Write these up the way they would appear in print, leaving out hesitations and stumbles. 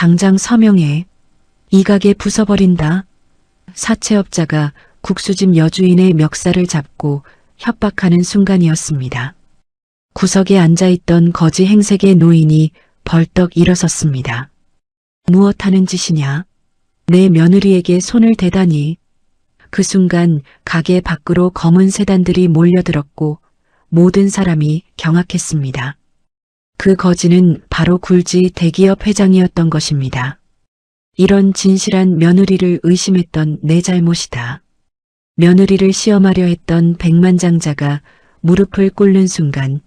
당장 서명해. 이 가게 부숴버린다. 사채업자가 국수집 여주인의 멱살을 잡고 협박하는 순간이었습니다. 구석에 앉아있던 거지 행색의 노인이 벌떡 일어섰습니다. 무엇하는 짓이냐? 내 며느리에게 손을 대다니. 그 순간 가게 밖으로 검은 세단들이 몰려들었고 모든 사람이 경악했습니다. 그 거지는 바로 굴지 대기업 회장이었던 것입니다. 이런 진실한 며느리를 의심했던 내 잘못이다. 며느리를 시험하려 했던 백만장자가 무릎을 꿇는 순간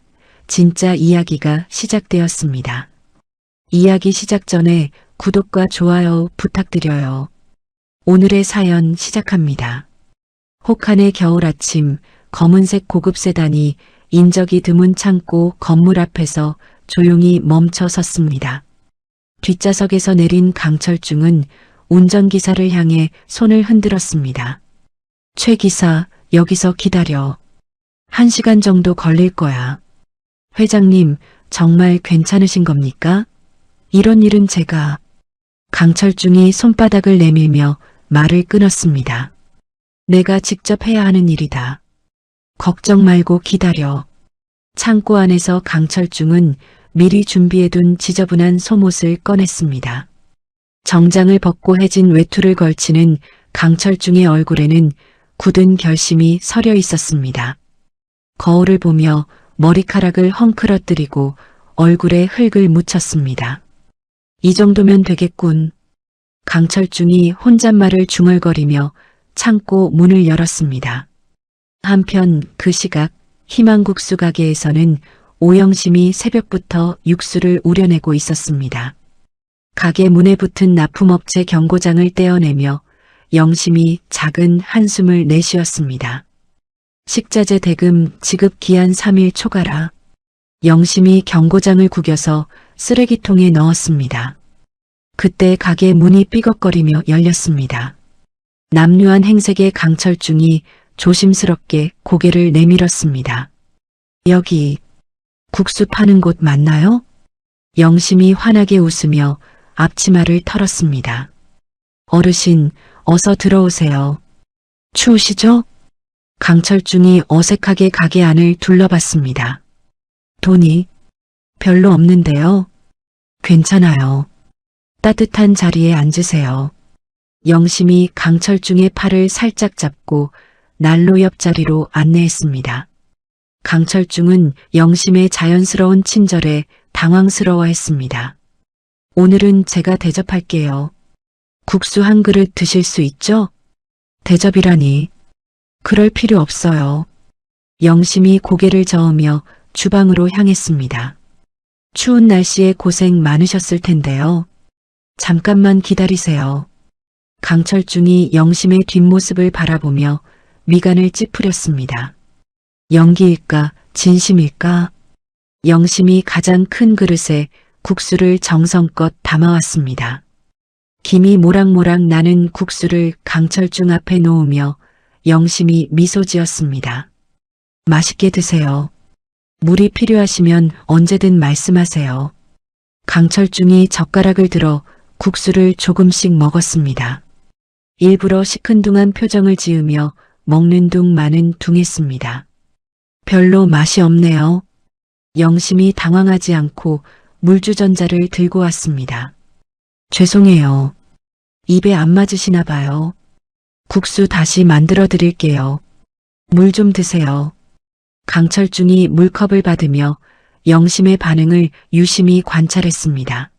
진짜 이야기가 시작되었습니다. 이야기 시작 전에 구독과 좋아요 부탁드려요. 오늘의 사연 시작합니다. 혹한의 겨울 아침, 검은색 고급 세단이 인적이 드문 창고 건물 앞에서 조용히 멈춰 섰습니다. 뒷좌석에서 내린 강철중은 운전기사를 향해 손을 흔들었습니다. 최 기사, 여기서 기다려. 1시간 정도 걸릴 거야. 회장님, 정말 괜찮으신 겁니까? 이런 일은 제가... 강철중이 손바닥을 내밀며 말을 끊었습니다. 내가 직접 해야 하는 일이다. 걱정 말고 기다려. 창고 안에서 강철중은 미리 준비해둔 지저분한 속옷을 꺼냈습니다. 정장을 벗고 해진 외투를 걸치는 강철중의 얼굴에는 굳은 결심이 서려 있었습니다. 거울을 보며 머리카락을 헝클어뜨리고 얼굴에 흙을 묻혔습니다. 이 정도면 되겠군. 강철중이 혼잣말을 중얼거리며 창고 문을 열었습니다. 한편 그 시각 희망국수 가게에서는 오영심이 새벽부터 육수를 우려내고 있었습니다. 가게 문에 붙은 납품업체 경고장을 떼어내며 영심이 작은 한숨을 내쉬었습니다. 식자재 대금 지급 기한 3일 초과라. 영심이 경고장을 구겨서 쓰레기통에 넣었습니다. 그때 가게 문이 삐걱거리며 열렸습니다. 남루한 행색의 강철중이 조심스럽게 고개를 내밀었습니다. 여기 국수 파는 곳 맞나요? 영심이 환하게 웃으며 앞치마를 털었습니다. 어르신, 어서 들어오세요. 추우시죠? 강철중이 어색하게 가게 안을 둘러봤습니다. 돈이 별로 없는데요. 괜찮아요. 따뜻한 자리에 앉으세요. 영심이 강철중의 팔을 살짝 잡고 난로 옆자리로 안내했습니다. 강철중은 영심의 자연스러운 친절에 당황스러워했습니다. 오늘은 제가 대접할게요. 국수 한 그릇 드실 수 있죠? 대접이라니. 그럴 필요 없어요. 영심이 고개를 저으며 주방으로 향했습니다. 추운 날씨에 고생 많으셨을 텐데요. 잠깐만 기다리세요. 강철중이 영심의 뒷모습을 바라보며 미간을 찌푸렸습니다. 연기일까 진심일까? 영심이 가장 큰 그릇에 국수를 정성껏 담아왔습니다. 김이 모락모락 나는 국수를 강철중 앞에 놓으며 영심이 미소 지었습니다. 맛있게 드세요. 물이 필요하시면 언제든 말씀하세요. 강철중이 젓가락을 들어 국수를 조금씩 먹었습니다. 일부러 시큰둥한 표정을 지으며 먹는 둥 마는 둥했습니다. 별로 맛이 없네요. 영심이 당황하지 않고 물주전자를 들고 왔습니다. 죄송해요. 입에 안 맞으시나 봐요. 국수 다시 만들어 드릴게요. 물 좀 드세요. 강철중이 물컵을 받으며 영심의 반응을 유심히 관찰했습니다.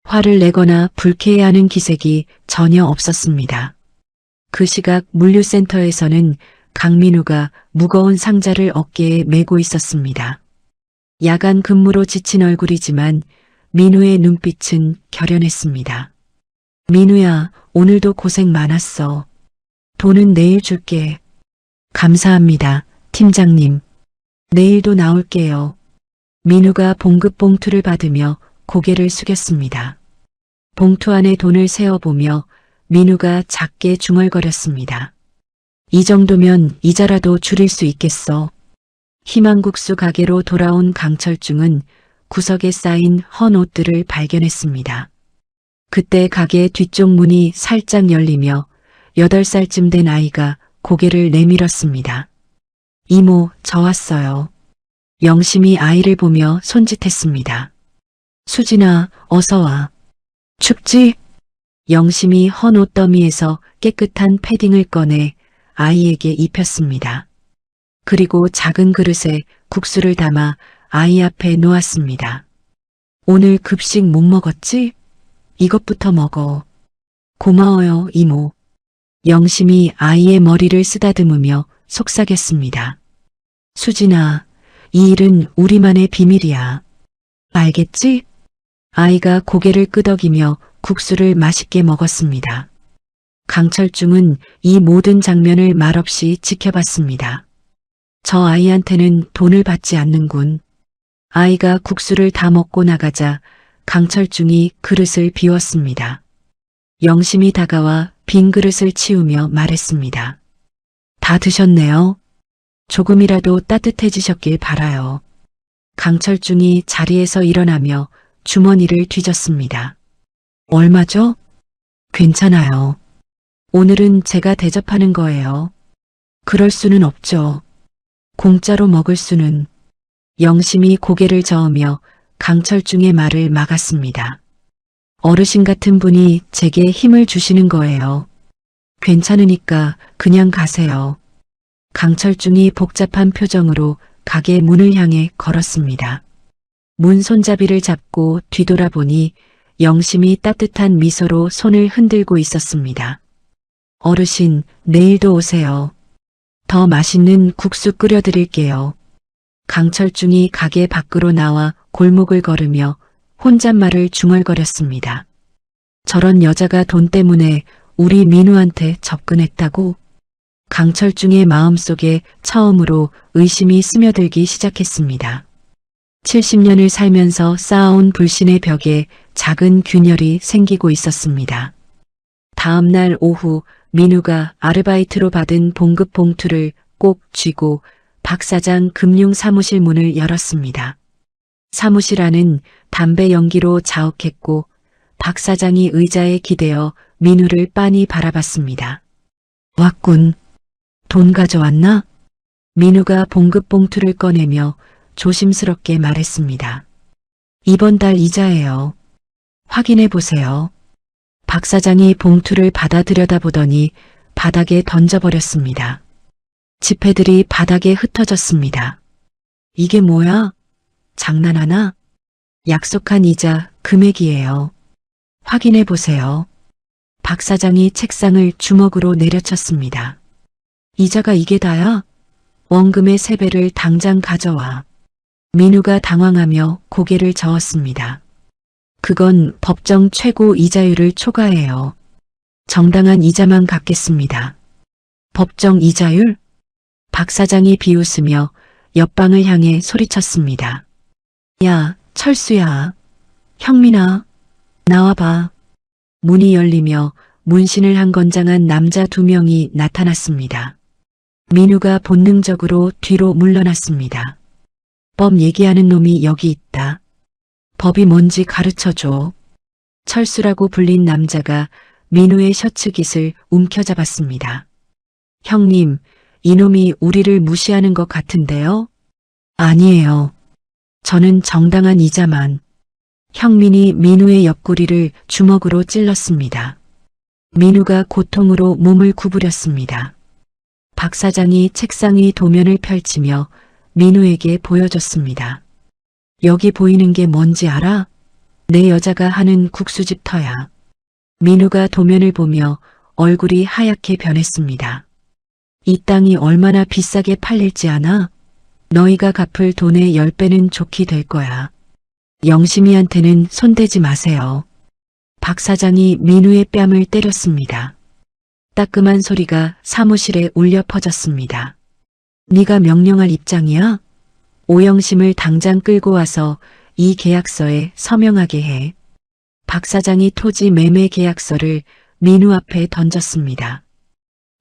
화를 내거나 불쾌해하는 기색이 전혀 없었습니다. 그 시각 물류센터에서는 강민우가 무거운 상자를 어깨에 메고 있었습니다. 야간 근무로 지친 얼굴이지만 민우의 눈빛은 결연했습니다. 민우야, 오늘도 고생 많았어. 돈은 내일 줄게. 감사합니다, 팀장님. 내일도 나올게요. 민우가 봉급 봉투를 받으며 고개를 숙였습니다. 봉투 안에 돈을 세어보며 민우가 작게 중얼거렸습니다. 이 정도면 이자라도 줄일 수 있겠어. 희망국수 가게로 돌아온 강철중은 구석에 쌓인 헌 옷들을 발견했습니다. 그때 가게 뒤쪽 문이 살짝 열리며 8살쯤 된 아이가 고개를 내밀었습니다. 이모, 저 왔어요. 영심이 아이를 보며 손짓했습니다. 수진아, 어서 와. 춥지? 영심이 헌 옷더미에서 깨끗한 패딩을 꺼내 아이에게 입혔습니다. 그리고 작은 그릇에 국수를 담아 아이 앞에 놓았습니다. 오늘 급식 못 먹었지? 이것부터 먹어. 고마워요, 이모. 영심이 아이의 머리를 쓰다듬으며 속삭였습니다. 수진아, 이 일은 우리만의 비밀이야. 알겠지? 아이가 고개를 끄덕이며 국수를 맛있게 먹었습니다. 강철중은 이 모든 장면을 말없이 지켜봤습니다. 저 아이한테는 돈을 받지 않는군. 아이가 국수를 다 먹고 나가자 강철중이 그릇을 비웠습니다. 영심이 다가와 빈 그릇을 치우며 말했습니다. 다 드셨네요. 조금이라도 따뜻해지셨길 바라요. 강철중이 자리에서 일어나며 주머니를 뒤졌습니다. 얼마죠? 괜찮아요. 오늘은 제가 대접하는 거예요. 그럴 수는 없죠. 공짜로 먹을 수는. 영심이 고개를 저으며 강철중의 말을 막았습니다. 어르신 같은 분이 제게 힘을 주시는 거예요. 괜찮으니까 그냥 가세요. 강철중이 복잡한 표정으로 가게 문을 향해 걸었습니다. 문 손잡이를 잡고 뒤돌아보니 영심이 따뜻한 미소로 손을 흔들고 있었습니다. 어르신, 내일도 오세요. 더 맛있는 국수 끓여드릴게요. 강철중이 가게 밖으로 나와 골목을 걸으며 혼잣말을 중얼거렸습니다. 저런 여자가 돈 때문에 우리 민우한테 접근했다고? 강철중의 마음속에 처음으로 의심이 스며들기 시작했습니다. 70년을 살면서 쌓아온 불신의 벽에 작은 균열이 생기고 있었습니다. 다음 날 오후 민우가 아르바이트로 받은 봉급 봉투를 꼭 쥐고 박 사장 금융 사무실 문을 열었습니다. 사무실 안은 담배 연기로 자욱했고 박 사장이 의자에 기대어 민우를 빤히 바라봤습니다. 왔군. 돈 가져왔나? 민우가 봉급 봉투를 꺼내며 조심스럽게 말했습니다. 이번 달 이자예요. 확인해 보세요. 박 사장이 봉투를 받아 들여다보더니 바닥에 던져버렸습니다. 지폐들이 바닥에 흩어졌습니다. 이게 뭐야? 장난하나? 약속한 이자 금액이에요. 확인해 보세요. 박 사장이 책상을 주먹으로 내려쳤습니다. 이자가 이게 다야? 원금의 3배를 당장 가져와. 민우가 당황하며 고개를 저었습니다. 그건 법정 최고 이자율을 초과해요. 정당한 이자만 갚겠습니다. 법정 이자율? 박 사장이 비웃으며 옆방을 향해 소리쳤습니다. 야, 철수야. 형민아, 나와봐. 문이 열리며 문신을 한 건장한 남자 2명이 나타났습니다. 민우가 본능적으로 뒤로 물러났습니다. 법 얘기하는 놈이 여기 있다. 법이 뭔지 가르쳐줘. 철수라고 불린 남자가 민우의 셔츠 깃을 움켜잡았습니다. 형님, 이놈이 우리를 무시하는 것 같은데요? 아니에요. 저는 정당한 이자만. 형민이 민우의 옆구리를 주먹으로 찔렀습니다. 민우가 고통으로 몸을 구부렸습니다. 박 사장이 책상 위 도면을 펼치며 민우에게 보여줬습니다. 여기 보이는 게 뭔지 알아? 내 여자가 하는 국수집 터야. 민우가 도면을 보며 얼굴이 하얗게 변했습니다. 이 땅이 얼마나 비싸게 팔릴지 아나? 너희가 갚을 돈의 10배는 좋게 될 거야. 영심이한테는 손대지 마세요. 박 사장이 민우의 뺨을 때렸습니다. 따끔한 소리가 사무실에 울려 퍼졌습니다. 네가 명령할 입장이야? 오영심을 당장 끌고 와서 이 계약서에 서명하게 해. 박 사장이 토지 매매 계약서를 민우 앞에 던졌습니다.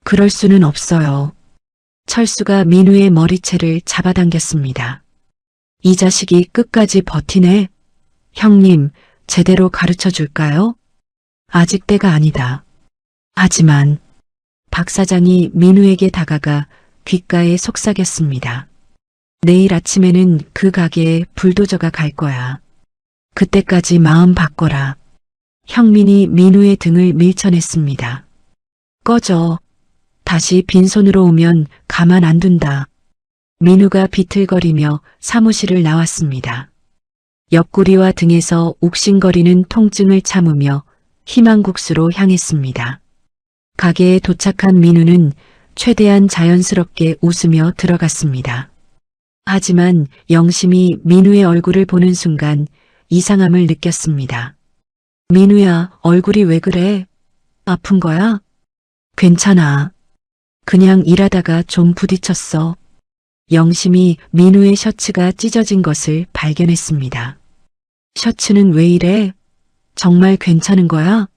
그럴 수는 없어요. 철수가 민우의 머리채를 잡아당겼습니다. 이 자식이 끝까지 버티네. 형님, 제대로 가르쳐 줄까요? 아직 때가 아니다. 하지만 박 사장이 민우에게 다가가 귓가에 속삭였습니다. 내일 아침에는 그 가게에 불도저가 갈 거야. 그때까지 마음 바꿔라. 형민이 민우의 등을 밀쳐냈습니다. 꺼져. 다시 빈손으로 오면 가만 안 둔다. 민우가 비틀거리며 사무실을 나왔습니다. 옆구리와 등에서 욱신거리는 통증을 참으며 희망국수로 향했습니다. 가게에 도착한 민우는 최대한 자연스럽게 웃으며 들어갔습니다. 하지만 영심이 민우의 얼굴을 보는 순간 이상함을 느꼈습니다. 민우야, 얼굴이 왜 그래? 아픈 거야? 괜찮아. 그냥 일하다가 좀 부딪혔어. 영심이 민우의 셔츠가 찢어진 것을 발견했습니다. 셔츠는 왜 이래? 정말 괜찮은 거야?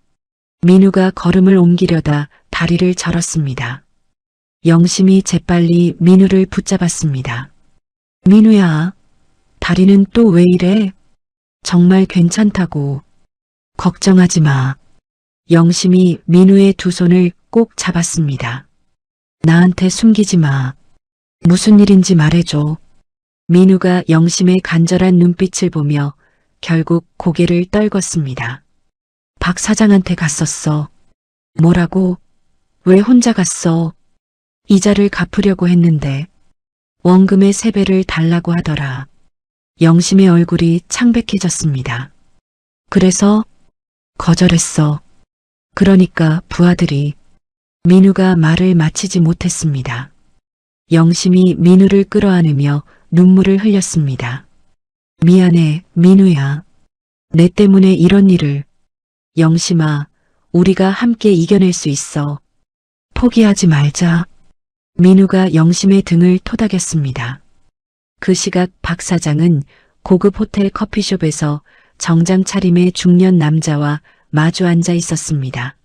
민우가 걸음을 옮기려다 다리를 절었습니다. 영심이 재빨리 민우를 붙잡았습니다. 민우야, 다리는 또 왜 이래? 정말 괜찮다고. 걱정하지 마. 영심이 민우의 두 손을 꼭 잡았습니다. 나한테 숨기지 마. 무슨 일인지 말해줘. 민우가 영심의 간절한 눈빛을 보며 결국 고개를 떨궜습니다. 박 사장한테 갔었어. 뭐라고? 왜 혼자 갔어? 이자를 갚으려고 했는데 원금의 3배를 달라고 하더라. 영심의 얼굴이 창백해졌습니다. 그래서 거절했어. 그러니까 부하들이. 민우가 말을 마치지 못했습니다. 영심이 민우를 끌어안으며 눈물을 흘렸습니다. 미안해, 민우야. 내 때문에 이런 일을. 영심아, 우리가 함께 이겨낼 수 있어. 포기하지 말자. 민우가 영심의 등을 토닥였습니다. 그 시각 박 사장은 고급 호텔 커피숍에서 정장 차림의 중년 남자와 마주 앉아 있었습니다.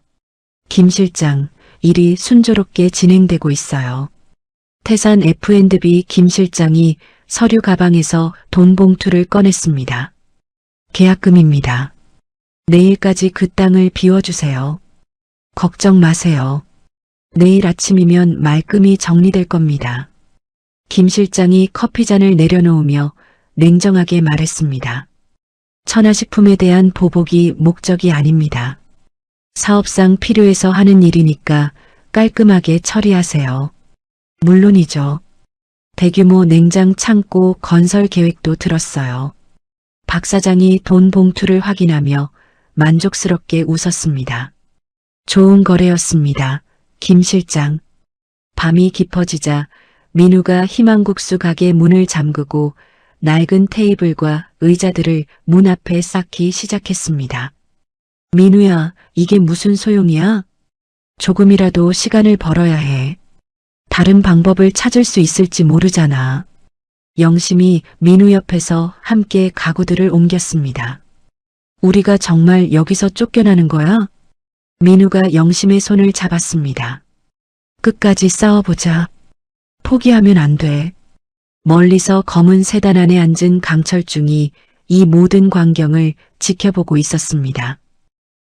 김 실장, 일이 순조롭게 진행되고 있어요. 태산 F&B 김 실장이 서류 가방에서 돈 봉투를 꺼냈습니다. 계약금입니다. 내일까지 그 땅을 비워주세요. 걱정 마세요. 내일 아침이면 말끔히 정리될 겁니다. 김 실장이 커피잔을 내려놓으며 냉정하게 말했습니다. 천하식품에 대한 보복이 목적이 아닙니다. 사업상 필요해서 하는 일이니까 깔끔하게 처리하세요. 물론이죠. 대규모 냉장 창고 건설 계획도 들었어요. 박 사장이 돈 봉투를 확인하며 만족스럽게 웃었습니다. 좋은 거래였습니다. 김 실장. 밤이 깊어지자 민우가 희망국수 가게 문을 잠그고 낡은 테이블과 의자들을 문 앞에 쌓기 시작했습니다. 민우야, 이게 무슨 소용이야? 조금이라도 시간을 벌어야 해. 다른 방법을 찾을 수 있을지 모르잖아. 영심이 민우 옆에서 함께 가구들을 옮겼습니다. 우리가 정말 여기서 쫓겨나는 거야? 민우가 영심의 손을 잡았습니다. 끝까지 싸워보자. 포기하면 안 돼. 멀리서 검은 세단 안에 앉은 강철중이 이 모든 광경을 지켜보고 있었습니다.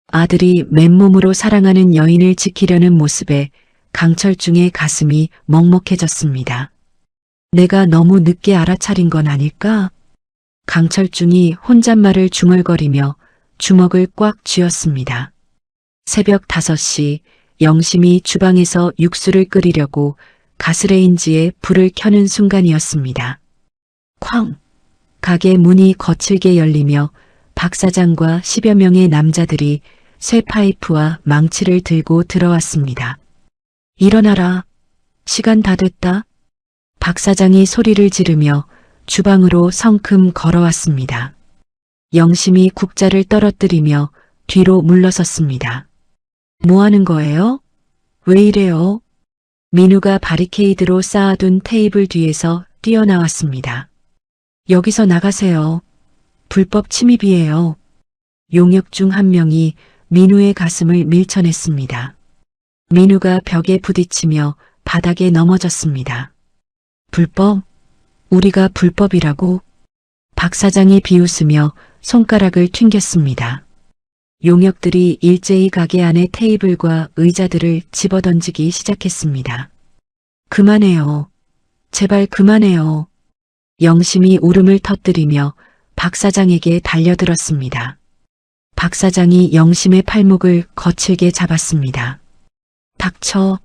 아들이 맨몸으로 사랑하는 여인을 지키려는 모습에 강철중의 가슴이 먹먹해졌습니다. 내가 너무 늦게 알아차린 건 아닐까? 강철중이 혼잣말을 중얼거리며 주먹을 꽉 쥐었습니다. 새벽 5시 영심이 주방에서 육수를 끓이려고 가스레인지에 불을 켜는 순간이었습니다. 쾅! 가게 문이 거칠게 열리며 박 사장과 10여 명의 남자들이 쇠파이프와 망치를 들고 들어왔습니다. 일어나라. 시간 다 됐다. 박 사장이 소리를 지르며 주방으로 성큼 걸어왔습니다. 영심이 국자를 떨어뜨리며 뒤로 물러섰습니다. 뭐 하는 거예요? 왜 이래요? 민우가 바리케이드로 쌓아둔 테이블 뒤에서 뛰어나왔습니다. 여기서 나가세요. 불법 침입이에요. 용역 중 한 명이 민우의 가슴을 밀쳐냈습니다. 민우가 벽에 부딪히며 바닥에 넘어졌습니다. 불법? 우리가 불법이라고? 박 사장이 비웃으며 손가락을 튕겼습니다. 용역들이 일제히 가게 안의 테이블과 의자들을 집어던지기 시작했습니다. 그만해요. 제발 그만해요. 영심이 울음을 터뜨리며 박 사장에게 달려들었습니다. 박 사장이 영심의 팔목을 거칠게 잡았습니다. 닥쳐.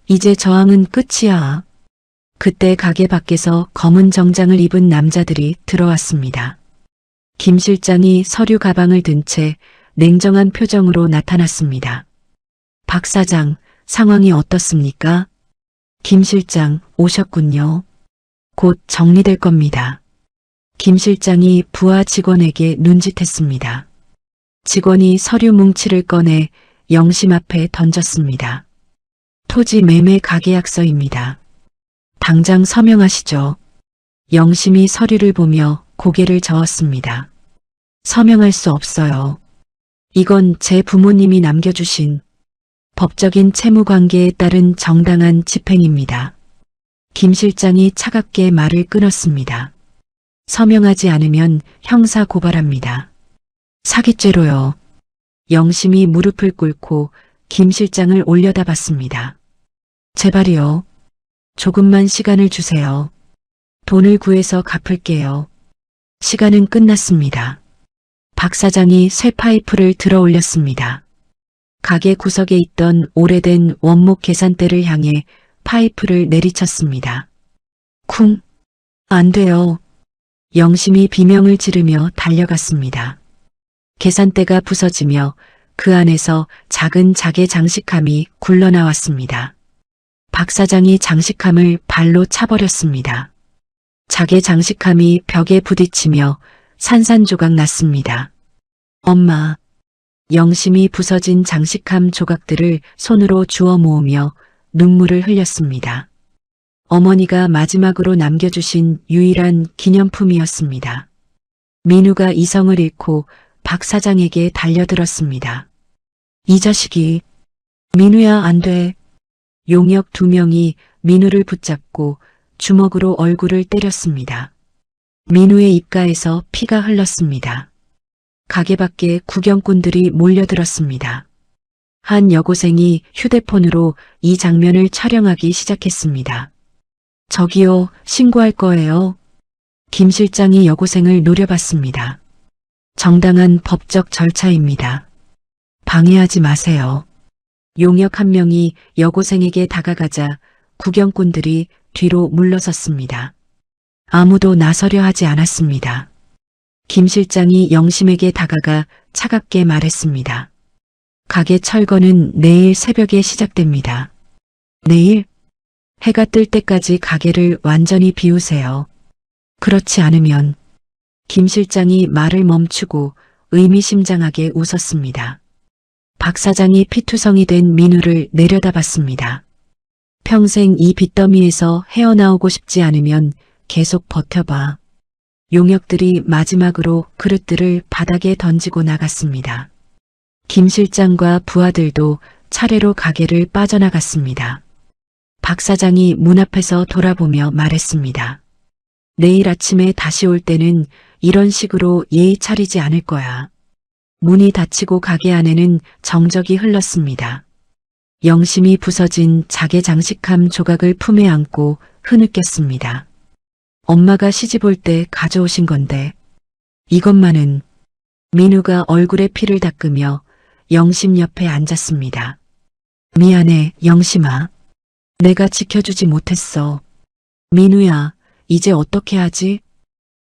이제 저항은 끝이야. 그때 가게 밖에서 검은 정장을 입은 남자들이 들어왔습니다. 김 실장이 서류 가방을 든 채 냉정한 표정으로 나타났습니다. 박 사장, 상황이 어떻습니까? 김 실장, 오셨군요. 곧 정리될 겁니다. 김 실장이 부하 직원에게 눈짓했습니다. 직원이 서류 뭉치를 꺼내 영심 앞에 던졌습니다. 토지 매매 가계약서입니다. 당장 서명하시죠. 영심이 서류를 보며 고개를 저었습니다. 서명할 수 없어요. 이건 제 부모님이 남겨주신 법적인 채무관계에 따른 정당한 집행입니다. 김 실장이 차갑게 말을 끊었습니다. 서명하지 않으면 형사 고발합니다. 사기죄로요. 영심이 무릎을 꿇고 김 실장을 올려다봤습니다. 제발이요. 조금만 시간을 주세요. 돈을 구해서 갚을게요. 시간은 끝났습니다. 박 사장이 쇠 파이프를 들어 올렸습니다. 가게 구석에 있던 오래된 원목 계산대를 향해 파이프를 내리쳤습니다. 쿵! 안 돼요. 영심이 비명을 지르며 달려갔습니다. 계산대가 부서지며 그 안에서 작은 자개 장식함이 굴러나왔습니다. 박 사장이 장식함을 발로 차버렸습니다. 자개 장식함이 벽에 부딪히며 산산조각 났습니다. 엄마. 영심이 부서진 장식함 조각들을 손으로 주워 모으며 눈물을 흘렸습니다. 어머니가 마지막으로 남겨주신 유일한 기념품이었습니다. 민우가 이성을 잃고 박 사장에게 달려들었습니다. 이 자식이. 민우야, 안 돼. 용역 2명이 민우를 붙잡고 주먹으로 얼굴을 때렸습니다. 민우의 입가에서 피가 흘렀습니다. 가게 밖에 구경꾼들이 몰려들었습니다. 한 여고생이 휴대폰으로 이 장면을 촬영하기 시작했습니다. 저기요, 신고할 거예요. 김 실장이 여고생을 노려봤습니다. 정당한 법적 절차입니다. 방해하지 마세요. 용역 한 명이 여고생에게 다가가자 구경꾼들이 뒤로 물러섰습니다. 아무도 나서려 하지 않았습니다. 김 실장이 영심에게 다가가 차갑게 말했습니다. 가게 철거는 내일 새벽에 시작됩니다. 내일? 해가 뜰 때까지 가게를 완전히 비우세요. 그렇지 않으면. 김 실장이 말을 멈추고 의미심장하게 웃었습니다. 박 사장이 피투성이 된 민우를 내려다봤습니다. 평생 이 빚더미에서 헤어나오고 싶지 않으면 계속 버텨봐. 용역들이 마지막으로 그릇들을 바닥에 던지고 나갔습니다. 김 실장과 부하들도 차례로 가게를 빠져나갔습니다. 박 사장이 문 앞에서 돌아보며 말했습니다. 내일 아침에 다시 올 때는 이런 식으로 예의 차리지 않을 거야. 문이 닫히고 가게 안에는 정적이 흘렀습니다. 영심이 부서진 자개 장식함 조각을 품에 안고 흐느꼈습니다. 엄마가 시집 올 때 가져오신 건데 이것만은. 민우가 얼굴에 피를 닦으며 영심 옆에 앉았습니다. 미안해, 영심아. 내가 지켜주지 못했어. 민우야, 이제 어떻게 하지?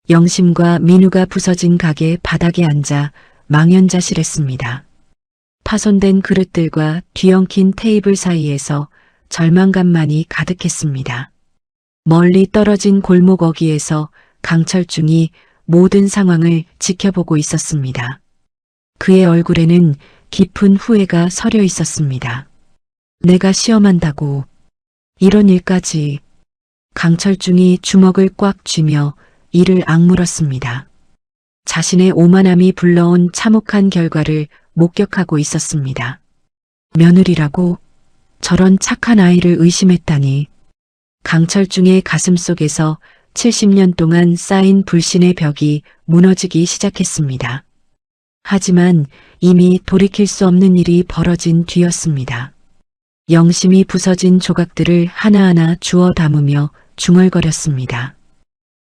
영심과 민우가 부서진 가게 바닥에 앉아 망연자실했습니다. 파손된 그릇들과 뒤엉킨 테이블 사이에서 절망감만이 가득했습니다. 멀리 떨어진 골목 어귀에서 강철중이 모든 상황을 지켜보고 있었습니다. 그의 얼굴에는 깊은 후회가 서려 있었습니다. 내가 시험한다고 이런 일까지. 강철중이 주먹을 꽉 쥐며 이를 악물었습니다. 자신의 오만함이 불러온 참혹한 결과를 목격하고 있었습니다. 며느리라고? 저런 착한 아이를 의심했다니. 강철중의 가슴속에서 70년 동안 쌓인 불신의 벽이 무너지기 시작했습니다. 하지만 이미 돌이킬 수 없는 일이 벌어진 뒤였습니다. 영심이 부서진 조각들을 하나하나 주워 담으며 중얼거렸습니다.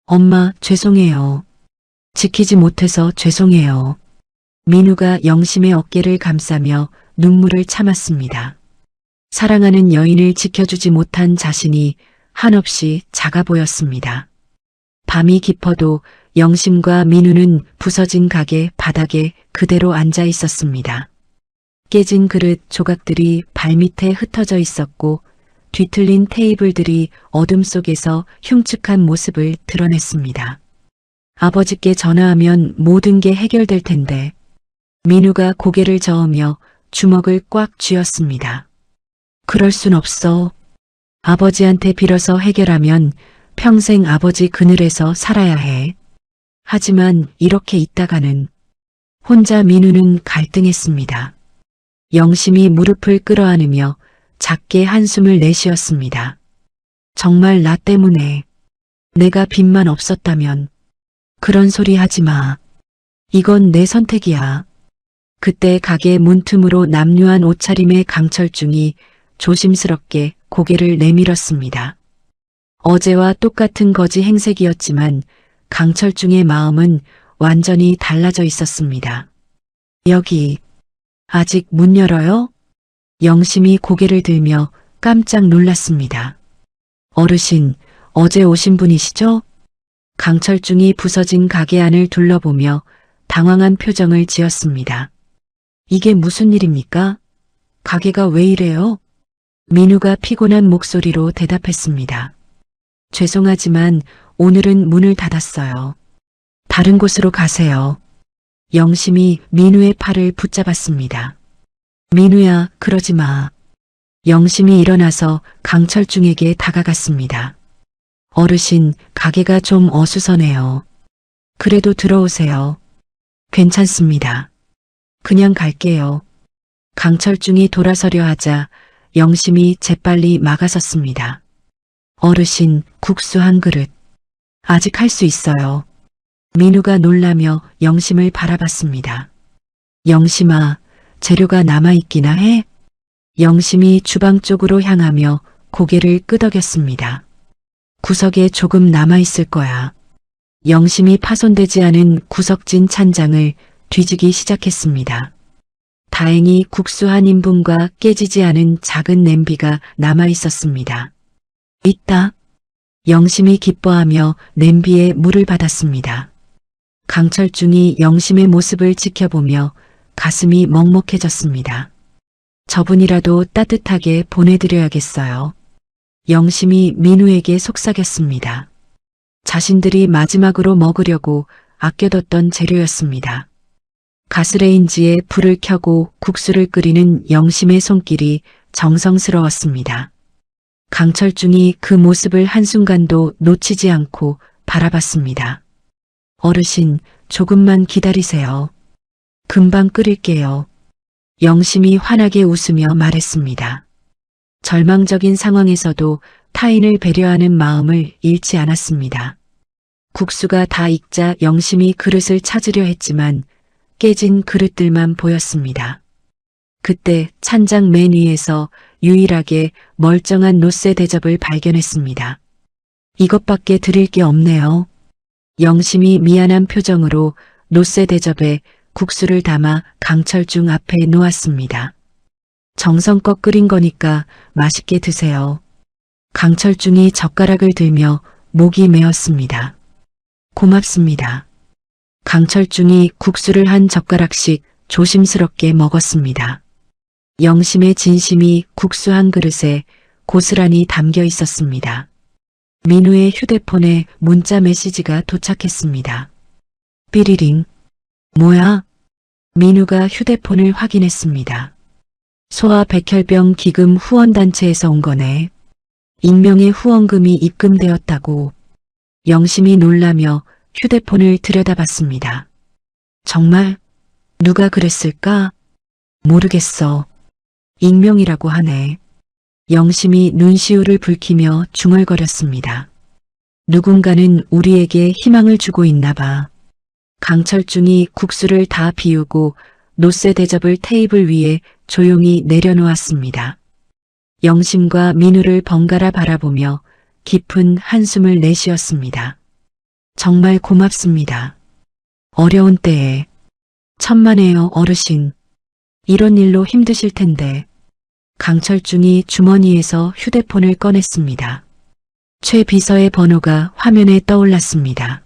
엄마, 죄송해요. 지키지 못해서 죄송해요. 민우가 영심의 어깨를 감싸며 눈물을 참았습니다. 사랑하는 여인을 지켜주지 못한 자신이 한없이 작아 보였습니다. 밤이 깊어도 영심과 민우는 부서진 가게 바닥에 그대로 앉아 있었습니다. 깨진 그릇 조각들이 발밑에 흩어져 있었고 뒤틀린 테이블들이 어둠 속에서 흉측한 모습을 드러냈습니다. 아버지께 전화하면 모든 게 해결될 텐데. 민우가 고개를 저으며 주먹을 꽉 쥐었습니다. 그럴 순 없어. 아버지한테 빌어서 해결하면 평생 아버지 그늘에서 살아야 해. 하지만 이렇게 있다가는. 혼자 민우는 갈등했습니다. 영심이 무릎을 끌어안으며 작게 한숨을 내쉬었습니다. 정말 나 때문에. 내가 빚만 없었다면. 그런 소리 하지 마. 이건 내 선택이야. 그때 가게 문틈으로 남루한 옷차림의 강철중이 조심스럽게 고개를 내밀었습니다. 어제와 똑같은 거지 행색이었지만 강철중의 마음은 완전히 달라져 있었습니다. 여기, 아직 문 열어요? 영심이 고개를 들며 깜짝 놀랐습니다. 어르신, 어제 오신 분이시죠? 강철중이 부서진 가게 안을 둘러보며 당황한 표정을 지었습니다. 이게 무슨 일입니까? 가게가 왜 이래요? 민우가 피곤한 목소리로 대답했습니다. 죄송하지만 오늘은 문을 닫았어요. 다른 곳으로 가세요. 영심이 민우의 팔을 붙잡았습니다. 민우야, 그러지 마. 영심이 일어나서 강철중에게 다가갔습니다. 어르신, 가게가 좀 어수선해요. 그래도 들어오세요. 괜찮습니다. 그냥 갈게요. 강철중이 돌아서려 하자 영심이 재빨리 막아섰습니다. 어르신, 국수 한 그릇. 아직 할 수 있어요. 민우가 놀라며 영심을 바라봤습니다. 영심아, 재료가 남아있기나 해? 영심이 주방 쪽으로 향하며 고개를 끄덕였습니다. 구석에 조금 남아있을 거야. 영심이 파손되지 않은 구석진 찬장을 뒤지기 시작했습니다. 다행히 국수 한 인분과 깨지지 않은 작은 냄비가 남아있었습니다. 있다. 영심이 기뻐하며 냄비에 물을 받았습니다. 강철중이 영심의 모습을 지켜보며 가슴이 먹먹해졌습니다. 저분이라도 따뜻하게 보내드려야겠어요. 영심이 민우에게 속삭였습니다. 자신들이 마지막으로 먹으려고 아껴뒀던 재료였습니다. 가스레인지에 불을 켜고 국수를 끓이는 영심의 손길이 정성스러웠습니다. 강철중이 그 모습을 한순간도 놓치지 않고 바라봤습니다. 어르신, 조금만 기다리세요. 금방 끓일게요. 영심이 환하게 웃으며 말했습니다. 절망적인 상황에서도 타인을 배려하는 마음을 잃지 않았습니다. 국수가 다 익자 영심이 그릇을 찾으려 했지만 깨진 그릇들만 보였습니다. 그때 찬장 맨 위에서 유일하게 멀쩡한 노쇠 대접을 발견했습니다. 이것밖에 드릴 게 없네요. 영심이 미안한 표정으로 노쇠 대접에 국수를 담아 강철중 앞에 놓았습니다. 정성껏 끓인 거니까 맛있게 드세요. 강철중이 젓가락을 들며 목이 메었습니다. 고맙습니다. 강철중이 국수를 한 젓가락씩 조심스럽게 먹었습니다. 영심의 진심이 국수 한 그릇에 고스란히 담겨 있었습니다. 민우의 휴대폰에 문자 메시지가 도착했습니다. 삐리링. 뭐야? 민우가 휴대폰을 확인했습니다. 소아백혈병 기금 후원단체에서 온 거네. 익명의 후원금이 입금되었다고. 영심이 놀라며 휴대폰을 들여다봤습니다. 정말? 누가 그랬을까? 모르겠어. 익명이라고 하네. 영심이 눈시울을 붉히며 중얼거렸습니다. 누군가는 우리에게 희망을 주고 있나 봐. 강철중이 국수를 다 비우고 노쇠 대접을 테이블 위에 조용히 내려놓았습니다. 영심과 민우를 번갈아 바라보며 깊은 한숨을 내쉬었습니다. 정말 고맙습니다. 어려운 때에. 천만에요, 어르신. 이런 일로 힘드실 텐데. 강철중이 주머니에서 휴대폰을 꺼냈습니다. 최 비서의 번호가 화면에 떠올랐습니다.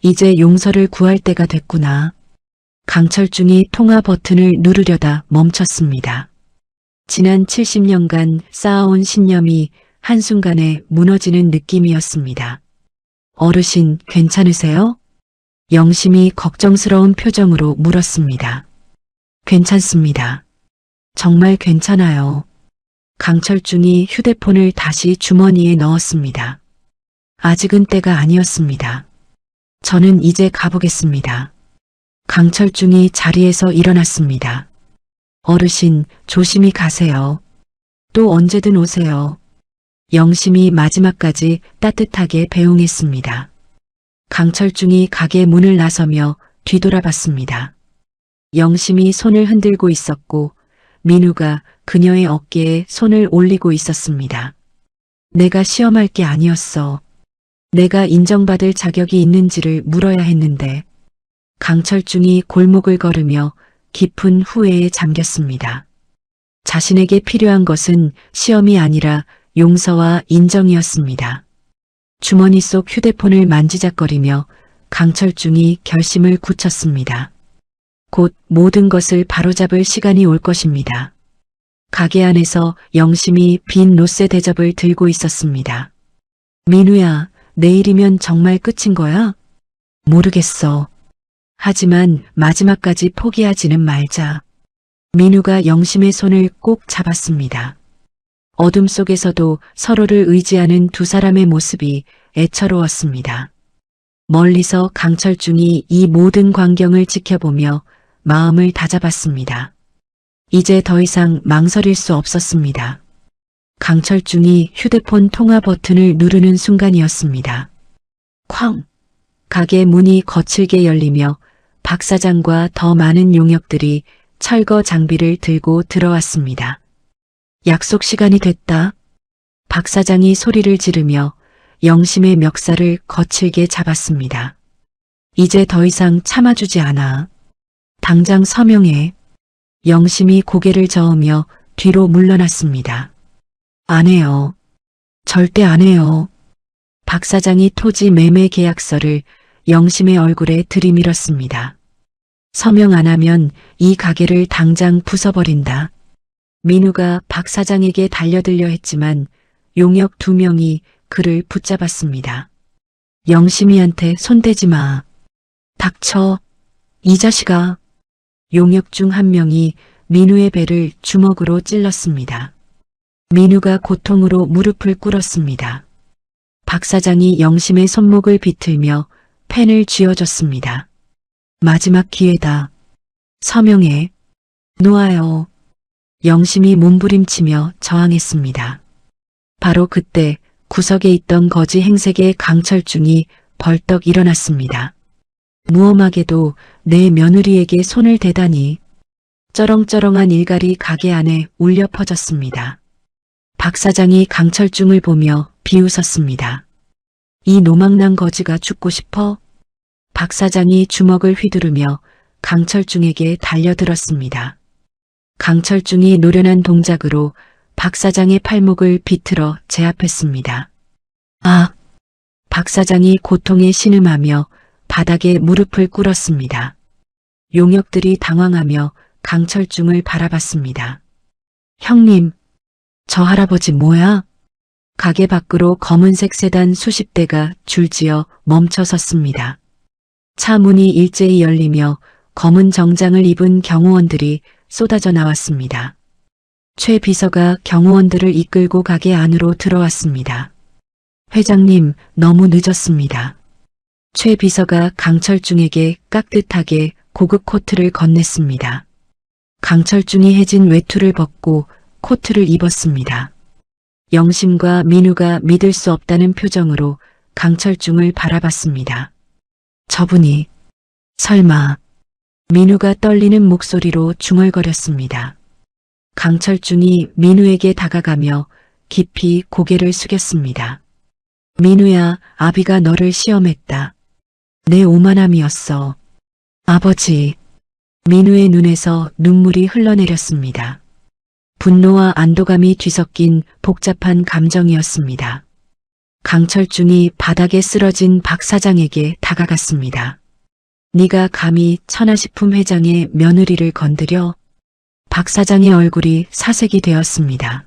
이제 용서를 구할 때가 됐구나. 강철중이 통화 버튼을 누르려다 멈췄습니다. 지난 70년간 쌓아온 신념이 한순간에 무너지는 느낌이었습니다. 어르신, 괜찮으세요? 영심이 걱정스러운 표정으로 물었습니다. 괜찮습니다. 정말 괜찮아요. 강철중이 휴대폰을 다시 주머니에 넣었습니다. 아직은 때가 아니었습니다. 저는 이제 가보겠습니다. 강철중이 자리에서 일어났습니다. 어르신, 조심히 가세요. 또 언제든 오세요. 영심이 마지막까지 따뜻하게 배웅했습니다. 강철중이 가게 문을 나서며 뒤돌아봤습니다. 영심이 손을 흔들고 있었고 민우가 그녀의 어깨에 손을 올리고 있었습니다. 내가 시험할 게 아니었어. 내가 인정받을 자격이 있는지를 물어야 했는데. 강철중이 골목을 걸으며 깊은 후회에 잠겼습니다. 자신에게 필요한 것은 시험이 아니라 용서와 인정이었습니다. 주머니 속 휴대폰을 만지작거리며 강철중이 결심을 굳혔습니다. 곧 모든 것을 바로잡을 시간이 올 것입니다. 가게 안에서 영심이 빈 노쇠 대접을 들고 있었습니다. 민우야, 내일이면 정말 끝인 거야? 모르겠어. 하지만 마지막까지 포기하지는 말자. 민우가 영심의 손을 꼭 잡았습니다. 어둠 속에서도 서로를 의지하는 두 사람의 모습이 애처로웠습니다. 멀리서 강철중이 이 모든 광경을 지켜보며 마음을 다잡았습니다. 이제 더 이상 망설일 수 없었습니다. 강철중이 휴대폰 통화 버튼을 누르는 순간이었습니다. 쾅! 가게 문이 거칠게 열리며 박 사장과 더 많은 용역들이 철거 장비를 들고 들어왔습니다. 약속 시간이 됐다. 박 사장이 소리를 지르며 영심의 멱살을 거칠게 잡았습니다. 이제 더 이상 참아주지 않아. 당장 서명해. 영심이 고개를 저으며 뒤로 물러났습니다. 안 해요. 절대 안 해요. 박 사장이 토지 매매 계약서를 영심의 얼굴에 들이밀었습니다. 서명 안 하면 이 가게를 당장 부숴버린다. 민우가 박 사장에게 달려들려 했지만 용역 2명이 그를 붙잡았습니다. 영심이한테 손대지 마. 닥쳐. 이 자식아. 용역 중 한 명이 민우의 배를 주먹으로 찔렀습니다. 민우가 고통으로 무릎을 꿇었습니다. 박 사장이 영심의 손목을 비틀며 펜을 쥐어줬습니다. 마지막 기회다. 서명해. 놓아요. 영심이 몸부림치며 저항했습니다. 바로 그때 구석에 있던 거지 행색의 강철중이 벌떡 일어났습니다. 무엄하게도 내 며느리에게 손을 대다니. 쩌렁쩌렁한 일갈이 가게 안에 울려 퍼졌습니다. 박 사장이 강철중을 보며 비웃었습니다. 이 노망난 거지가 죽고 싶어? 박 사장이 주먹을 휘두르며 강철중에게 달려들었습니다. 강철중이 노련한 동작으로 박 사장의 팔목을 비틀어 제압했습니다. 아! 박 사장이 고통에 신음하며 바닥에 무릎을 꿇었습니다. 용역들이 당황하며 강철중을 바라봤습니다. 형님, 저 할아버지 뭐야? 가게 밖으로 검은색 세단 수십 대가 줄지어 멈춰 섰습니다. 차 문이 일제히 열리며 검은 정장을 입은 경호원들이 쏟아져 나왔습니다. 최 비서가 경호원들을 이끌고 가게 안으로 들어왔습니다. 회장님, 너무 늦었습니다. 최 비서가 강철중에게 깍듯하게 고급 코트를 건넸습니다. 강철중이 해진 외투를 벗고 코트를 입었습니다. 영심과 민우가 믿을 수 없다는 표정으로 강철중을 바라봤습니다. 저분이 설마. 민우가 떨리는 목소리로 중얼거렸습니다. 강철중이 민우에게 다가가며 깊이 고개를 숙였습니다. 민우야, 아비가 너를 시험했다. 내 오만함이었어. 아버지. 민우의 눈에서 눈물이 흘러내렸습니다. 분노와 안도감이 뒤섞인 복잡한 감정이었습니다. 강철중이 바닥에 쓰러진 박 사장에게 다가갔습니다. 네가 감히 천하식품 회장의 며느리를 건드려? 박 사장의 얼굴이 사색이 되었습니다.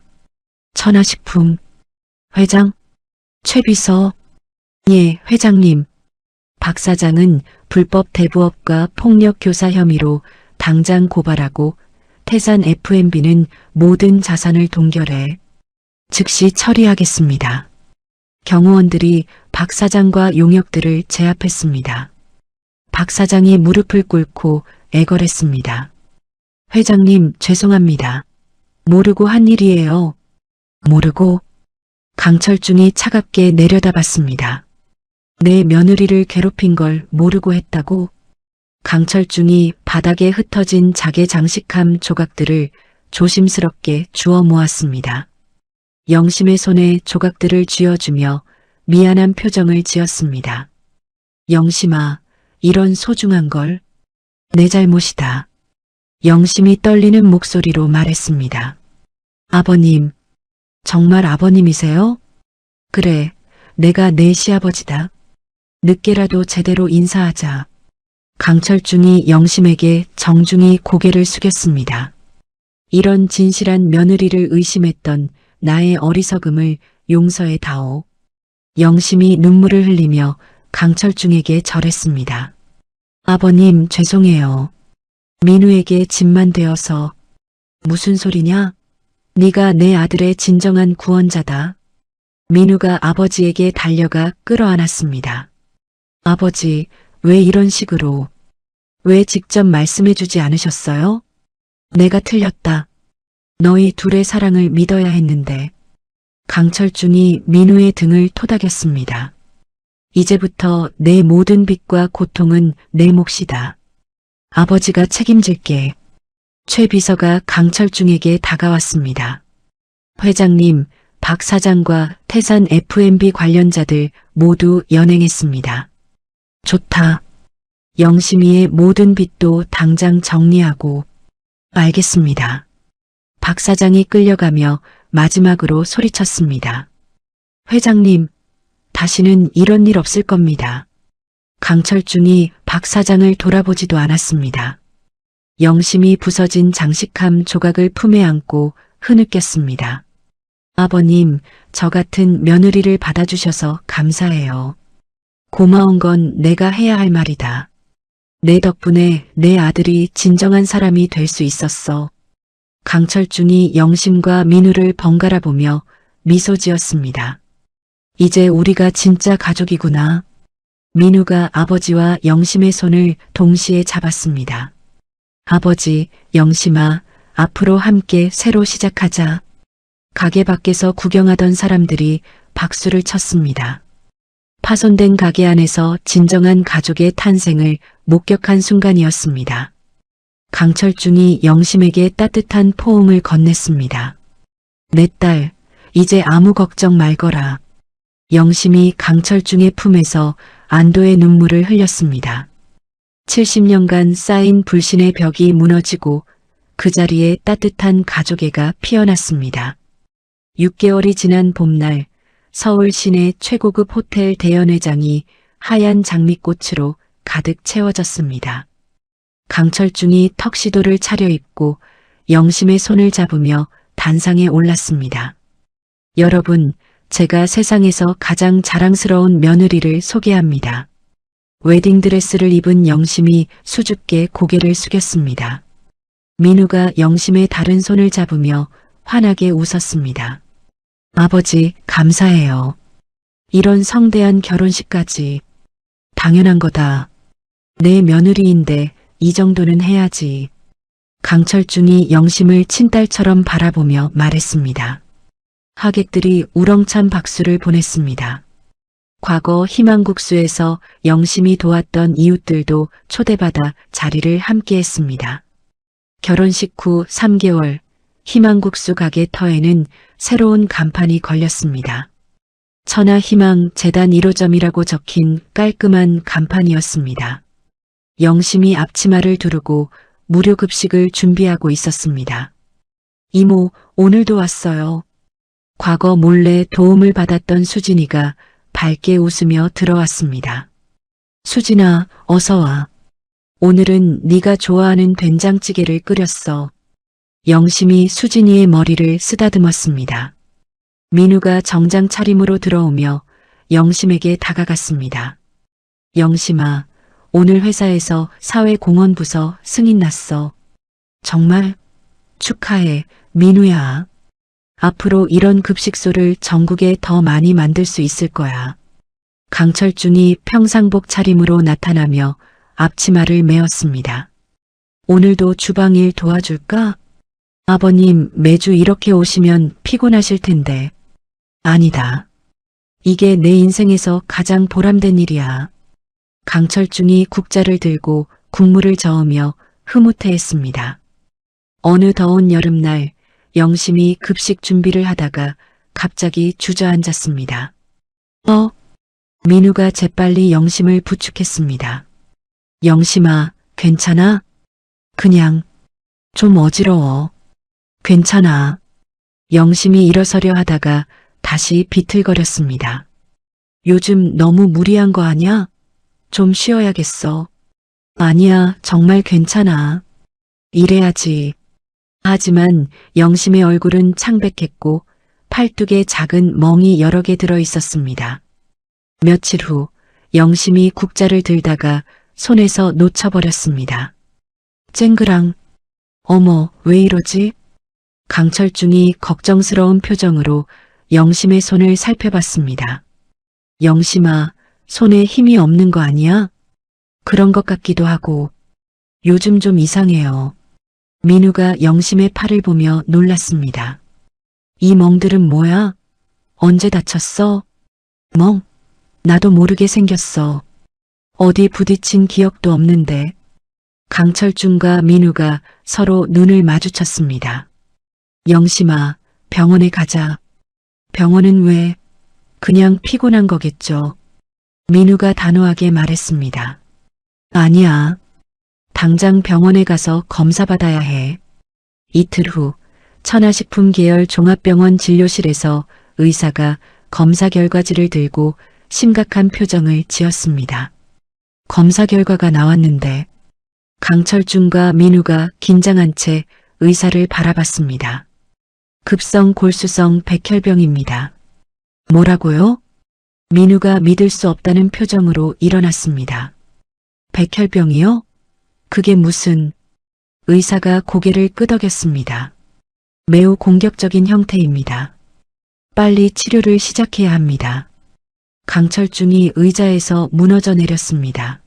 천하식품 회장? 최 비서? 예, 회장님. 박 사장은 불법 대부업과 폭력 교사 혐의로 당장 고발하고 태산 F&B는 모든 자산을 동결해 즉시 처리하겠습니다. 경호원들이 박 사장과 용역들을 제압했습니다. 박 사장이 무릎을 꿇고 애걸했습니다. 회장님, 죄송합니다. 모르고 한 일이에요. 모르고? 강철중이 차갑게 내려다봤습니다. 내 며느리를 괴롭힌 걸 모르고 했다고? 강철중이 바닥에 흩어진 자개 장식함 조각들을 조심스럽게 주워 모았습니다. 영심의 손에 조각들을 쥐어주며 미안한 표정을 지었습니다. 영심아, 이런 소중한 걸 내 잘못이다. 영심이 떨리는 목소리로 말했습니다. 아버님, 정말 아버님이세요? 그래, 내가 내 시아버지다. 늦게라도 제대로 인사하자. 강철중이 영심에게 정중히 고개를 숙였습니다. 이런 진실한 며느리를 의심했던 나의 어리석음을 용서해 다오. 영심이 눈물을 흘리며 강철중에게 절했습니다. 아버님, 죄송해요. 민우에게 짐만 되어서. 무슨 소리냐? 네가 내 아들의 진정한 구원자다. 민우가 아버지에게 달려가 끌어안았습니다. 아버지, 왜 이런 식으로? 왜 직접 말씀해주지 않으셨어요? 내가 틀렸다. 너희 둘의 사랑을 믿어야 했는데. 강철중이 민우의 등을 토닥였습니다. 이제부터 내 모든 빚과 고통은 내 몫이다. 아버지가 책임질게. 최 비서가 강철중에게 다가왔습니다. 회장님, 박 사장과 태산 F&B 관련자들 모두 연행했습니다. 좋다. 영심이의 모든 빚도 당장 정리하고. 알겠습니다. 박 사장이 끌려가며 마지막으로 소리쳤습니다. 회장님, 다시는 이런 일 없을 겁니다. 강철중이 박 사장을 돌아보지도 않았습니다. 영심이 부서진 장식함 조각을 품에 안고 흐느꼈습니다. 아버님, 저 같은 며느리를 받아주셔서 감사해요. 고마운 건 내가 해야 할 말이다. 내 덕분에 내 아들이 진정한 사람이 될 수 있었어. 강철중이 영심과 민우를 번갈아 보며 미소 지었습니다. 이제 우리가 진짜 가족이구나. 민우가 아버지와 영심의 손을 동시에 잡았습니다. 아버지, 영심아, 앞으로 함께 새로 시작하자. 가게 밖에서 구경하던 사람들이 박수를 쳤습니다. 파손된 가게 안에서 진정한 가족의 탄생을 목격한 순간이었습니다. 강철중이 영심에게 따뜻한 포옹을 건넸습니다. 내 딸, 이제 아무 걱정 말거라. 영심이 강철중의 품에서 안도의 눈물을 흘렸습니다. 70년간 쌓인 불신의 벽이 무너지고 그 자리에 따뜻한 가족애가 피어났습니다. 6개월이 지난 봄날 서울 시내 최고급 호텔 대연회장이 하얀 장미꽃으로 가득 채워졌습니다. 강철중이 턱시도를 차려입고 영심의 손을 잡으며 단상에 올랐습니다. 여러분, 제가 세상에서 가장 자랑스러운 며느리를 소개합니다. 웨딩드레스를 입은 영심이 수줍게 고개를 숙였습니다. 민우가 영심의 다른 손을 잡으며 환하게 웃었습니다. 아버지, 감사해요. 이런 성대한 결혼식까지. 당연한 거다. 내 며느리인데 이 정도는 해야지. 강철중이 영심을 친딸처럼 바라보며 말했습니다. 하객들이 우렁찬 박수를 보냈습니다. 과거 희망국수에서 영심이 도왔던 이웃들도 초대받아 자리를 함께했습니다. 결혼식 후 3개월 희망국수 가게 터에는 새로운 간판이 걸렸습니다. 천하희망 재단 1호점이라고 적힌 깔끔한 간판이었습니다. 영심이 앞치마를 두르고 무료 급식을 준비하고 있었습니다. 이모, 오늘도 왔어요. 과거 몰래 도움을 받았던 수진이가 밝게 웃으며 들어왔습니다. 수진아, 어서 와. 오늘은 네가 좋아하는 된장찌개를 끓였어. 영심이 수진이의 머리를 쓰다듬었습니다. 민우가 정장 차림으로 들어오며 영심에게 다가갔습니다. 영심아, 오늘 회사에서 사회공헌부서 승인 났어. 정말 축하해, 민우야. 앞으로 이런 급식소를 전국에 더 많이 만들 수 있을 거야. 강철준이 평상복 차림으로 나타나며 앞치마를 메었습니다. 오늘도 주방일 도와줄까? 아버님, 매주 이렇게 오시면 피곤하실 텐데. 아니다. 이게 내 인생에서 가장 보람된 일이야. 강철준이 국자를 들고 국물을 저으며 흐뭇해했습니다. 어느 더운 여름날 영심이 급식 준비를 하다가 갑자기 주저앉았습니다. 민우가 재빨리 영심을 부축했습니다. 영심아, 괜찮아? 그냥 좀 어지러워. 괜찮아. 영심이 일어서려 하다가 다시 비틀거렸습니다. 요즘 너무 무리한 거 아냐? 좀 쉬어야겠어. 아니야, 정말 괜찮아. 이래야지. 하지만 영심의 얼굴은 창백했고 팔뚝에 작은 멍이 여러 개 들어 있었습니다. 며칠 후 영심이 국자를 들다가 손에서 놓쳐버렸습니다. 쨍그랑. 어머, 왜 이러지? 강철중이 걱정스러운 표정으로 영심의 손을 살펴봤습니다. 영심아, 손에 힘이 없는 거 아니야? 그런 것 같기도 하고. 요즘 좀 이상해요. 민우가 영심의 팔을 보며 놀랐습니다. 이 멍들은 뭐야? 언제 다쳤어? 멍? 나도 모르게 생겼어. 어디 부딪힌 기억도 없는데. 강철중과 민우가 서로 눈을 마주쳤습니다. 영심아, 병원에 가자. 병원은 왜? 그냥 피곤한 거겠죠. 민우가 단호하게 말했습니다. 아니야. 당장 병원에 가서 검사받아야 해. 이틀 후 천하식품 계열 종합병원 진료실에서 의사가 검사 결과지를 들고 심각한 표정을 지었습니다. 검사 결과가 나왔는데 강철중과 민우가 긴장한 채 의사를 바라봤습니다. 급성 골수성 백혈병입니다. 뭐라고요? 민우가 믿을 수 없다는 표정으로 일어났습니다. 백혈병이요? 그게 무슨... 의사가 고개를 끄덕였습니다. 매우 공격적인 형태입니다. 빨리 치료를 시작해야 합니다. 강철중이 의자에서 무너져 내렸습니다.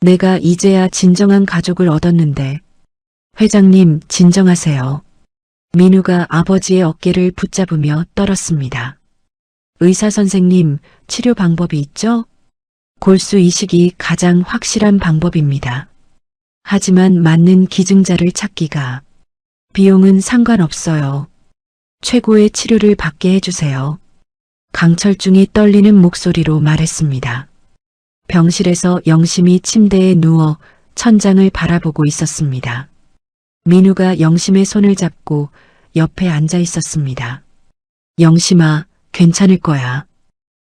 내가 이제야 진정한 가족을 얻었는데. 회장님, 진정하세요. 민우가 아버지의 어깨를 붙잡으며 떨었습니다. 의사 선생님, 치료 방법이 있죠? 골수 이식이 가장 확실한 방법입니다. 하지만 맞는 기증자를 찾기가. 비용은 상관없어요. 최고의 치료를 받게 해주세요. 강철중이 떨리는 목소리로 말했습니다. 병실에서 영심이 침대에 누워 천장을 바라보고 있었습니다. 민우가 영심의 손을 잡고 옆에 앉아 있었습니다. 영심아, 괜찮을 거야.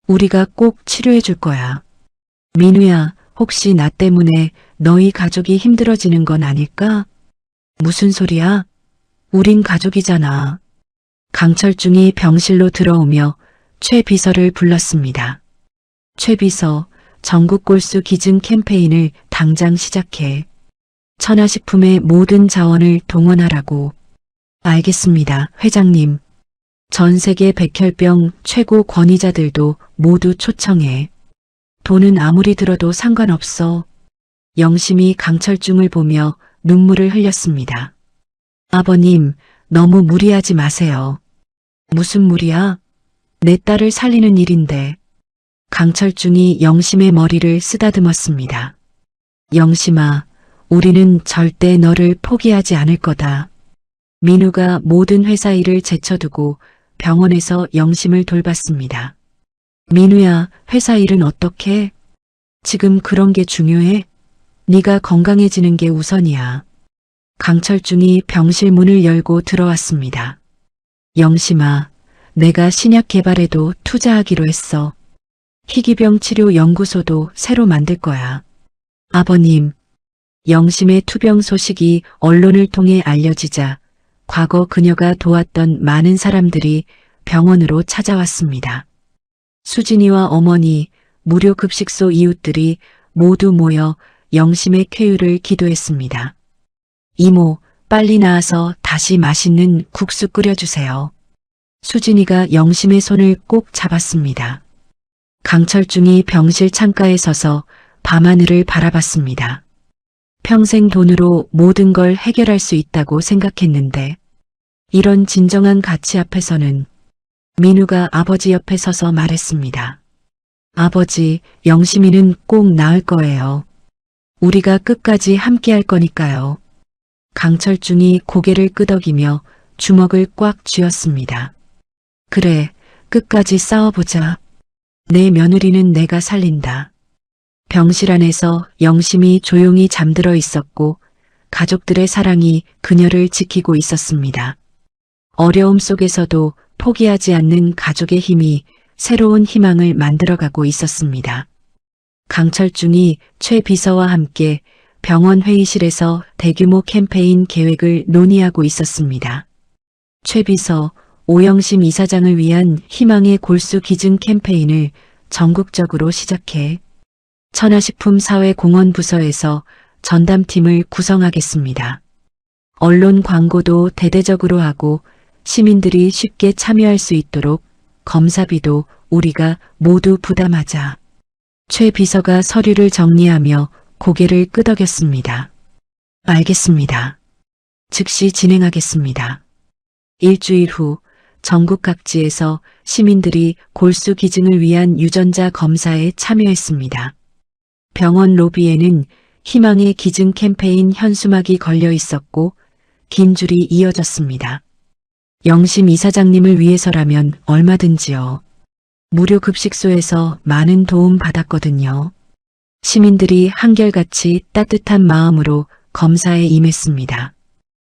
우리가 꼭 치료해 줄 거야. 민우야, 혹시 나 때문에 너희 가족이 힘들어지는 건 아닐까? 무슨 소리야? 우린 가족이잖아. 강철중이 병실로 들어오며 최 비서를 불렀습니다. 최 비서, 전국 골수 기증 캠페인을 당장 시작해. 천하식품의 모든 자원을 동원하라고. 알겠습니다, 회장님. 전 세계 백혈병 최고 권위자들도 모두 초청해. 돈은 아무리 들어도 상관없어. 영심이 강철중을 보며 눈물을 흘렸습니다. 아버님, 너무 무리하지 마세요. 무슨 무리야? 내 딸을 살리는 일인데. 강철중이 영심의 머리를 쓰다듬었습니다. 영심아, 우리는 절대 너를 포기하지 않을 거다. 민우가 모든 회사 일을 제쳐두고 병원에서 영심을 돌봤습니다. 민우야, 회사 일은 어떻게? 지금 그런 게 중요해? 네가 건강해지는 게 우선이야. 강철중이 병실 문을 열고 들어왔습니다. 영심아, 내가 신약 개발에도 투자하기로 했어. 희귀병 치료 연구소도 새로 만들 거야. 아버님, 영심의 투병 소식이 언론을 통해 알려지자 과거 그녀가 도왔던 많은 사람들이 병원으로 찾아왔습니다. 수진이와 어머니, 무료급식소 이웃들이 모두 모여 영심의 쾌유를 기도했습니다. 이모, 빨리 나와서 다시 맛있는 국수 끓여주세요. 수진이가 영심의 손을 꼭 잡았습니다. 강철중이 병실 창가에 서서 밤하늘을 바라봤습니다. 평생 돈으로 모든 걸 해결할 수 있다고 생각했는데 이런 진정한 가치 앞에서는 민우가 아버지 옆에 서서 말했습니다. 아버지, 영심이는 꼭 나을 거예요. 우리가 끝까지 함께 할 거니까요. 강철중이 고개를 끄덕이며 주먹을 꽉 쥐었습니다. 그래, 끝까지 싸워보자. 내 며느리는 내가 살린다. 병실 안에서 영심이 조용히 잠들어 있었고 가족들의 사랑이 그녀를 지키고 있었습니다. 어려움 속에서도 포기하지 않는 가족의 힘이 새로운 희망을 만들어가고 있었습니다. 강철중이 최 비서와 함께 병원 회의실에서 대규모 캠페인 계획을 논의하고 있었습니다. 최 비서, 오영심 이사장을 위한 희망의 골수 기증 캠페인을 전국적으로 시작해 천하식품사회공헌부서에서 전담팀을 구성하겠습니다. 언론 광고도 대대적으로 하고 시민들이 쉽게 참여할 수 있도록 검사비도 우리가 모두 부담하자. 최 비서가 서류를 정리하며 고개를 끄덕였습니다. 알겠습니다. 즉시 진행하겠습니다. 일주일 후 전국 각지에서 시민들이 골수 기증을 위한 유전자 검사에 참여했습니다. 병원 로비에는 희망의 기증 캠페인 현수막이 걸려 있었고 긴 줄이 이어졌습니다. 영심 이사장님을 위해서라면 얼마든지요. 무료 급식소에서 많은 도움 받았거든요. 시민들이 한결같이 따뜻한 마음으로 검사에 임했습니다.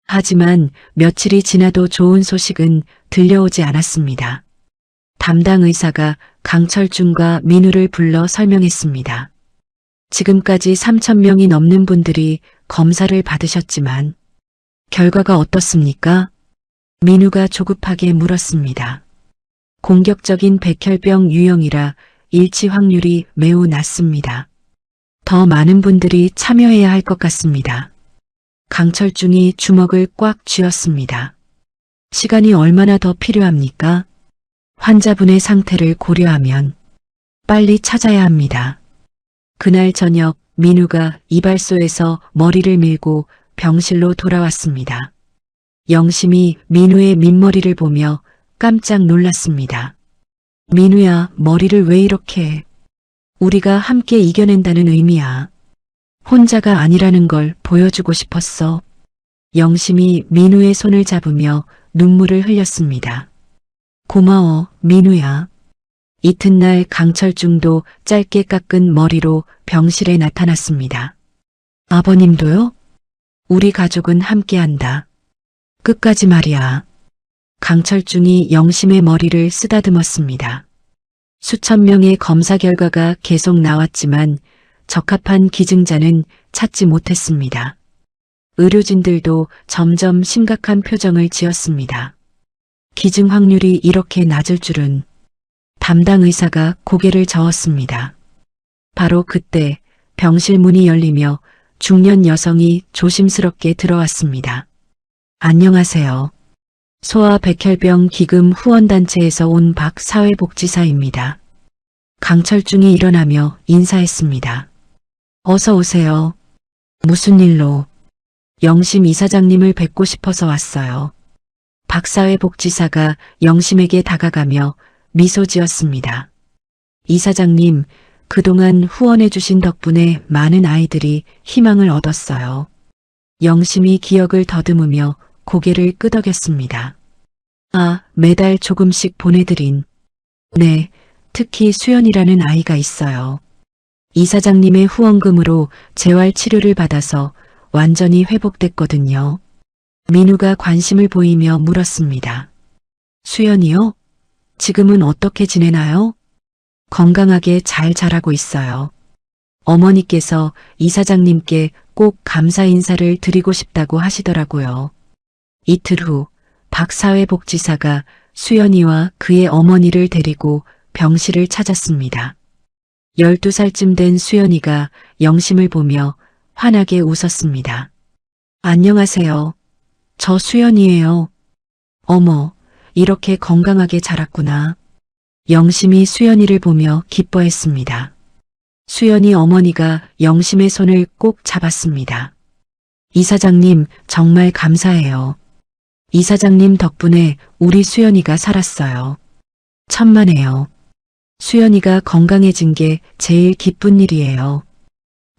하지만 며칠이 지나도 좋은 소식은 들려오지 않았습니다. 담당 의사가 강철중과 민우를 불러 설명했습니다. 지금까지 3,000명이 넘는 분들이 검사를 받으셨지만 결과가 어떻습니까? 민우가 조급하게 물었습니다. 공격적인 백혈병 유형이라 일치 확률이 매우 낮습니다. 더 많은 분들이 참여해야 할 것 같습니다. 강철중이 주먹을 꽉 쥐었습니다. 시간이 얼마나 더 필요합니까? 환자분의 상태를 고려하면 빨리 찾아야 합니다. 그날 저녁 민우가 이발소에서 머리를 밀고 병실로 돌아왔습니다. 영심이 민우의 민머리를 보며 깜짝 놀랐습니다. 민우야, 머리를 왜 이렇게 해? 우리가 함께 이겨낸다는 의미야. 혼자가 아니라는 걸 보여주고 싶었어. 영심이 민우의 손을 잡으며 눈물을 흘렸습니다. 고마워, 민우야. 이튿날 강철중도 짧게 깎은 머리로 병실에 나타났습니다. 아버님도요? 우리 가족은 함께한다. 끝까지 말이야. 강철중이 영심의 머리를 쓰다듬었습니다. 수천 명의 검사 결과가 계속 나왔지만 적합한 기증자는 찾지 못했습니다. 의료진들도 점점 심각한 표정을 지었습니다. 기증 확률이 이렇게 낮을 줄은. 담당 의사가 고개를 저었습니다. 바로 그때 병실 문이 열리며 중년 여성이 조심스럽게 들어왔습니다. 안녕하세요. 소아백혈병 기금 후원단체에서 온 박 사회복지사입니다. 강철중이 일어나며 인사했습니다. 어서 오세요. 무슨 일로? 영심 이사장님을 뵙고 싶어서 왔어요. 박 사회복지사가 영심에게 다가가며 미소 지었습니다. 이사장님, 그동안 후원해주신 덕분에 많은 아이들이 희망을 얻었어요. 영심이 기억을 더듬으며 고개를 끄덕였습니다. 아, 매달 조금씩 보내드린. 네, 특히 수연이라는 아이가 있어요. 이사장님의 후원금으로 재활 치료를 받아서 완전히 회복됐거든요. 민우가 관심을 보이며 물었습니다. 수연이요? 지금은 어떻게 지내나요? 건강하게 잘 자라고 있어요. 어머니께서 이사장님께 꼭 감사 인사를 드리고 싶다고 하시더라고요. 이틀 후 박 사회복지사가 수연이와 그의 어머니를 데리고 병실을 찾았습니다. 12살쯤 된 수연이가 영심을 보며 환하게 웃었습니다. 안녕하세요. 저 수연이에요. 어머, 이렇게 건강하게 자랐구나. 영심이 수연이를 보며 기뻐했습니다. 수연이 어머니가 영심의 손을 꼭 잡았습니다. 이사장님, 정말 감사해요. 이사장님 덕분에 우리 수연이가 살았어요. 천만에요. 수연이가 건강해진 게 제일 기쁜 일이에요.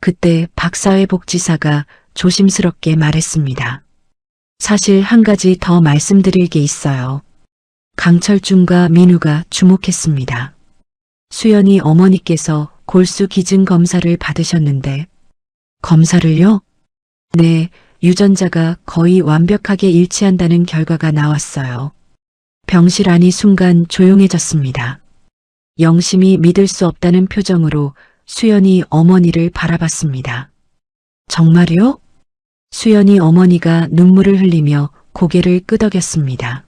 그때 박사회복지사가 조심스럽게 말했습니다. 사실 한 가지 더 말씀드릴 게 있어요. 강철중과 민우가 주목했습니다. 수연이 어머니께서 골수 기증 검사를 받으셨는데. 검사를요? 네, 유전자가 거의 완벽하게 일치한다는 결과가 나왔어요. 병실 안이 순간 조용해졌습니다. 영심이 믿을 수 없다는 표정으로 수연이 어머니를 바라봤습니다. 정말요? 수연이 어머니가 눈물을 흘리며 고개를 끄덕였습니다.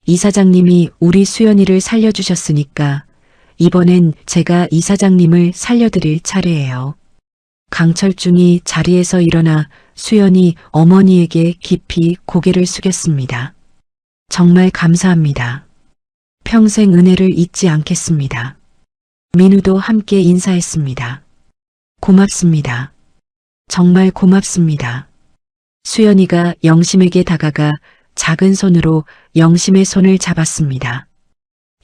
이사장님이 우리 수연이를 살려주셨으니까 이번엔 제가 이사장님을 살려드릴 차례예요. 강철중이 자리에서 일어나 수연이 어머니에게 깊이 고개를 숙였습니다. 정말 감사합니다. 평생 은혜를 잊지 않겠습니다. 민우도 함께 인사했습니다. 고맙습니다. 정말 고맙습니다. 수연이가 영심에게 다가가 작은 손으로 영심의 손을 잡았습니다.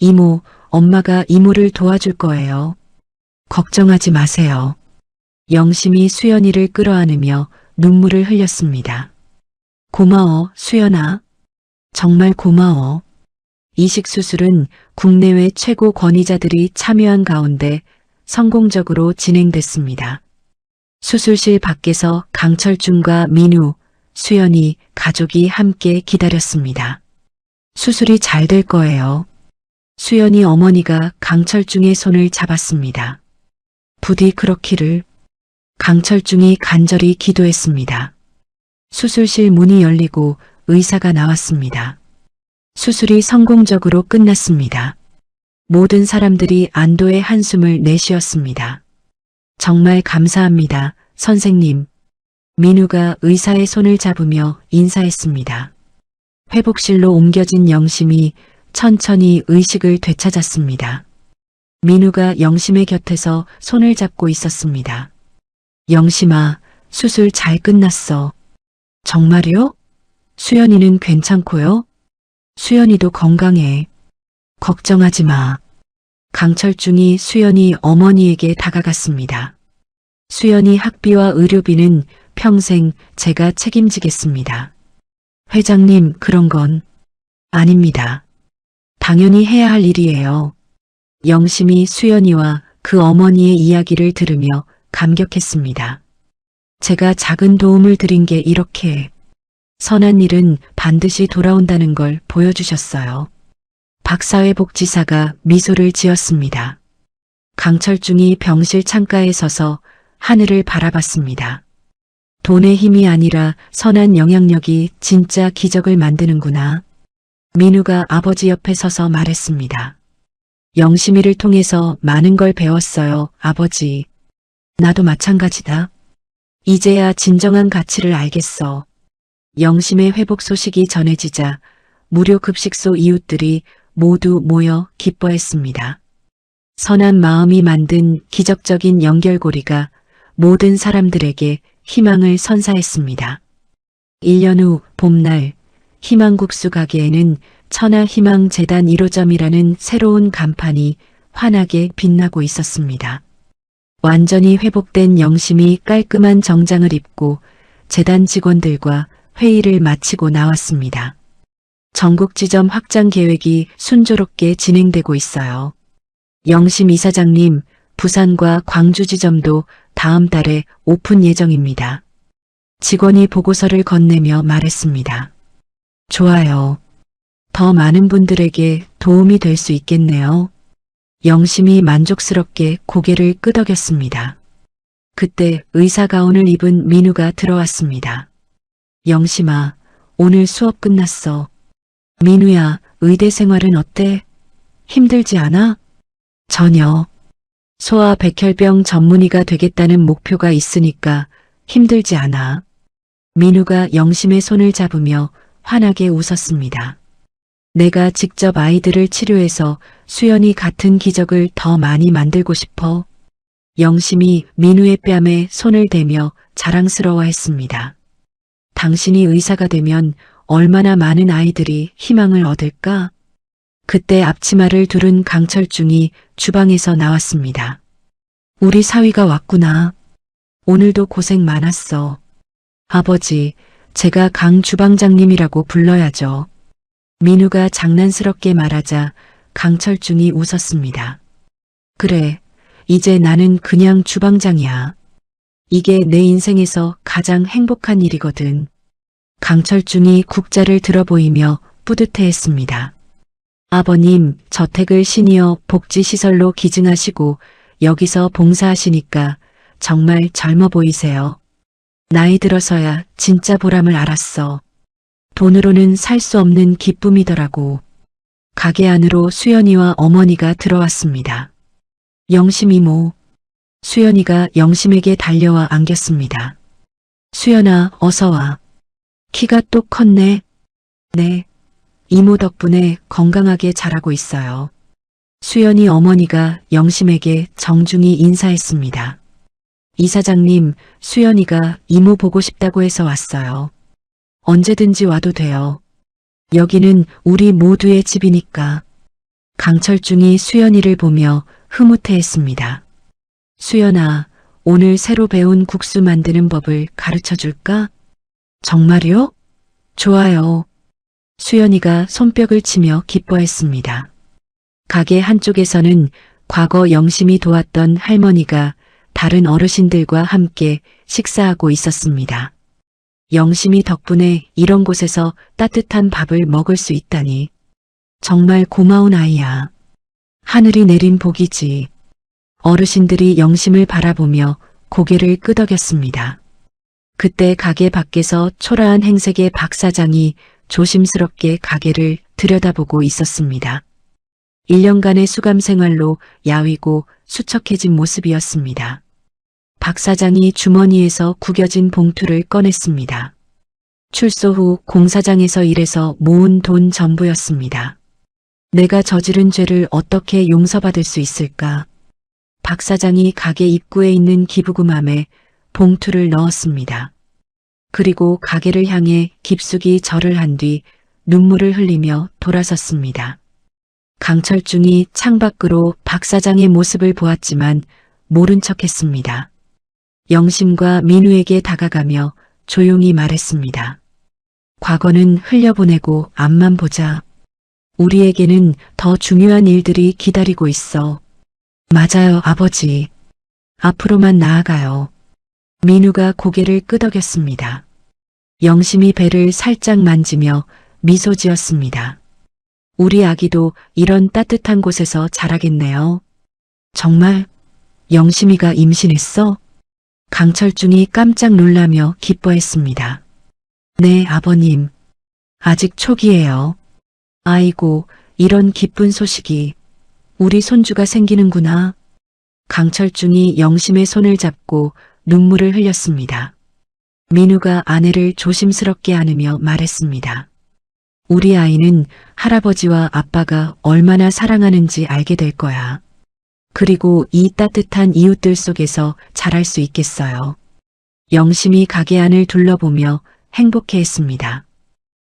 이모, 엄마가 이모를 도와줄 거예요. 걱정하지 마세요. 영심이 수연이를 끌어안으며 눈물을 흘렸습니다. 고마워, 수연아. 정말 고마워. 이식 수술은 국내외 최고 권위자들이 참여한 가운데 성공적으로 진행됐습니다. 수술실 밖에서 강철중과 민우, 수연이 가족이 함께 기다렸습니다. 수술이 잘 될 거예요. 수연이 어머니가 강철중의 손을 잡았습니다. 부디 그렇기를. 강철중이 간절히 기도했습니다. 수술실 문이 열리고 의사가 나왔습니다. 수술이 성공적으로 끝났습니다. 모든 사람들이 안도의 한숨을 내쉬었습니다. 정말 감사합니다, 선생님. 민우가 의사의 손을 잡으며 인사했습니다. 회복실로 옮겨진 영심이 천천히 의식을 되찾았습니다. 민우가 영심의 곁에서 손을 잡고 있었습니다. 영심아, 수술 잘 끝났어. 정말요? 수연이는 괜찮고요? 수연이도 건강해. 걱정하지 마. 강철중이 수연이 어머니에게 다가갔습니다. 수연이 학비와 의료비는 평생 제가 책임지겠습니다. 회장님, 그런 건 아닙니다. 당연히 해야 할 일이에요. 영심이 수연이와 그 어머니의 이야기를 들으며 감격했습니다. 제가 작은 도움을 드린 게 이렇게 선한 일은 반드시 돌아온다는 걸 보여주셨어요. 박사회복지사가 미소를 지었습니다. 강철중이 병실 창가에 서서 하늘을 바라봤습니다. 돈의 힘이 아니라 선한 영향력이 진짜 기적을 만드는구나. 민우가 아버지 옆에 서서 말했습니다. 영심이를 통해서 많은 걸 배웠어요, 아버지. 나도 마찬가지다. 이제야 진정한 가치를 알겠어. 영심의 회복 소식이 전해지자 무료 급식소 이웃들이 모두 모여 기뻐했습니다. 선한 마음이 만든 기적적인 연결고리가 모든 사람들에게 희망을 선사했습니다. 1년 후 봄날 희망국수 가게에는 천하희망재단 1호점이라는 새로운 간판이 환하게 빛나고 있었습니다. 완전히 회복된 영심이 깔끔한 정장을 입고 재단 직원들과 회의를 마치고 나왔습니다. 전국 지점 확장 계획이 순조롭게 진행되고 있어요. 영심 이사장님, 부산과 광주 지점도 다음 달에 오픈 예정입니다. 직원이 보고서를 건네며 말했습니다. 좋아요. 더 많은 분들에게 도움이 될 수 있겠네요. 영심이 만족스럽게 고개를 끄덕였습니다. 그때 의사 가운을 입은 민우가 들어왔습니다. 영심아, 오늘 수업 끝났어. 민우야, 의대 생활은 어때? 힘들지 않아? 전혀. 소아백혈병 전문의가 되겠다는 목표가 있으니까 힘들지 않아. 민우가 영심의 손을 잡으며 환하게 웃었습니다. 내가 직접 아이들을 치료해서 수연이 같은 기적을 더 많이 만들고 싶어. 영심이 민우의 뺨에 손을 대며 자랑스러워했습니다. 당신이 의사가 되면 얼마나 많은 아이들이 희망을 얻을까? 그때 앞치마를 두른 강철중이 주방에서 나왔습니다. 우리 사위가 왔구나. 오늘도 고생 많았어. 아버지, 제가 강 주방장님이라고 불러야죠. 민우가 장난스럽게 말하자 강철중이 웃었습니다. 그래, 이제 나는 그냥 주방장이야. 이게 내 인생에서 가장 행복한 일이거든. 강철중이 국자를 들어 보이며 뿌듯해했습니다. 아버님, 저택을 시니어 복지시설로 기증하시고 여기서 봉사하시니까 정말 젊어 보이세요. 나이 들어서야 진짜 보람을 알았어. 돈으로는 살 수 없는 기쁨이더라고. 가게 안으로 수연이와 어머니가 들어왔습니다. 영심 이모. 수연이가 영심에게 달려와 안겼습니다. 수연아, 어서 와. 키가 또 컸네. 네. 이모 덕분에 건강하게 자라고 있어요. 수연이 어머니가 영심에게 정중히 인사했습니다. 이사장님, 수연이가 이모 보고 싶다고 해서 왔어요. 언제든지 와도 돼요. 여기는 우리 모두의 집이니까. 강철중이 수연이를 보며 흐뭇해했습니다. 수연아, 오늘 새로 배운 국수 만드는 법을 가르쳐 줄까? 정말요? 좋아요. 수연이가 손뼉을 치며 기뻐했습니다. 가게 한쪽에서는 과거 영심이 도왔던 할머니가 다른 어르신들과 함께 식사하고 있었습니다. 영심이 덕분에 이런 곳에서 따뜻한 밥을 먹을 수 있다니 정말 고마운 아이야. 하늘이 내린 복이지. 어르신들이 영심을 바라보며 고개를 끄덕였습니다. 그때 가게 밖에서 초라한 행색의 박 사장이 조심스럽게 가게를 들여다보고 있었습니다. 1년간의 수감 생활로 야위고 수척해진 모습이었습니다. 박 사장이 주머니에서 구겨진 봉투를 꺼냈습니다. 출소 후 공사장에서 일해서 모은 돈 전부였습니다. 내가 저지른 죄를 어떻게 용서받을 수 있을까? 박 사장이 가게 입구에 있는 기부금함에 봉투를 넣었습니다. 그리고 가게를 향해 깊숙이 절을 한 뒤 눈물을 흘리며 돌아섰습니다. 강철중이 창밖으로 박 사장의 모습을 보았지만 모른 척했습니다. 영심과 민우에게 다가가며 조용히 말했습니다. 과거는 흘려보내고 앞만 보자. 우리에게는 더 중요한 일들이 기다리고 있어. 맞아요, 아버지. 앞으로만 나아가요. 민우가 고개를 끄덕였습니다. 영심이 배를 살짝 만지며 미소 지었습니다. 우리 아기도 이런 따뜻한 곳에서 자라겠네요. 정말? 영심이가 임신했어? 강철중이 깜짝 놀라며 기뻐했습니다. 네, 아버님. 아직 초기예요. 아이고, 이런 기쁜 소식이. 우리 손주가 생기는구나. 강철중이 영심의 손을 잡고 눈물을 흘렸습니다. 민우가 아내를 조심스럽게 안으며 말했습니다. 우리 아이는 할아버지와 아빠가 얼마나 사랑하는지 알게 될 거야. 그리고 이 따뜻한 이웃들 속에서 자랄 수 있겠어요. 영심이 가게 안을 둘러보며 행복해했습니다.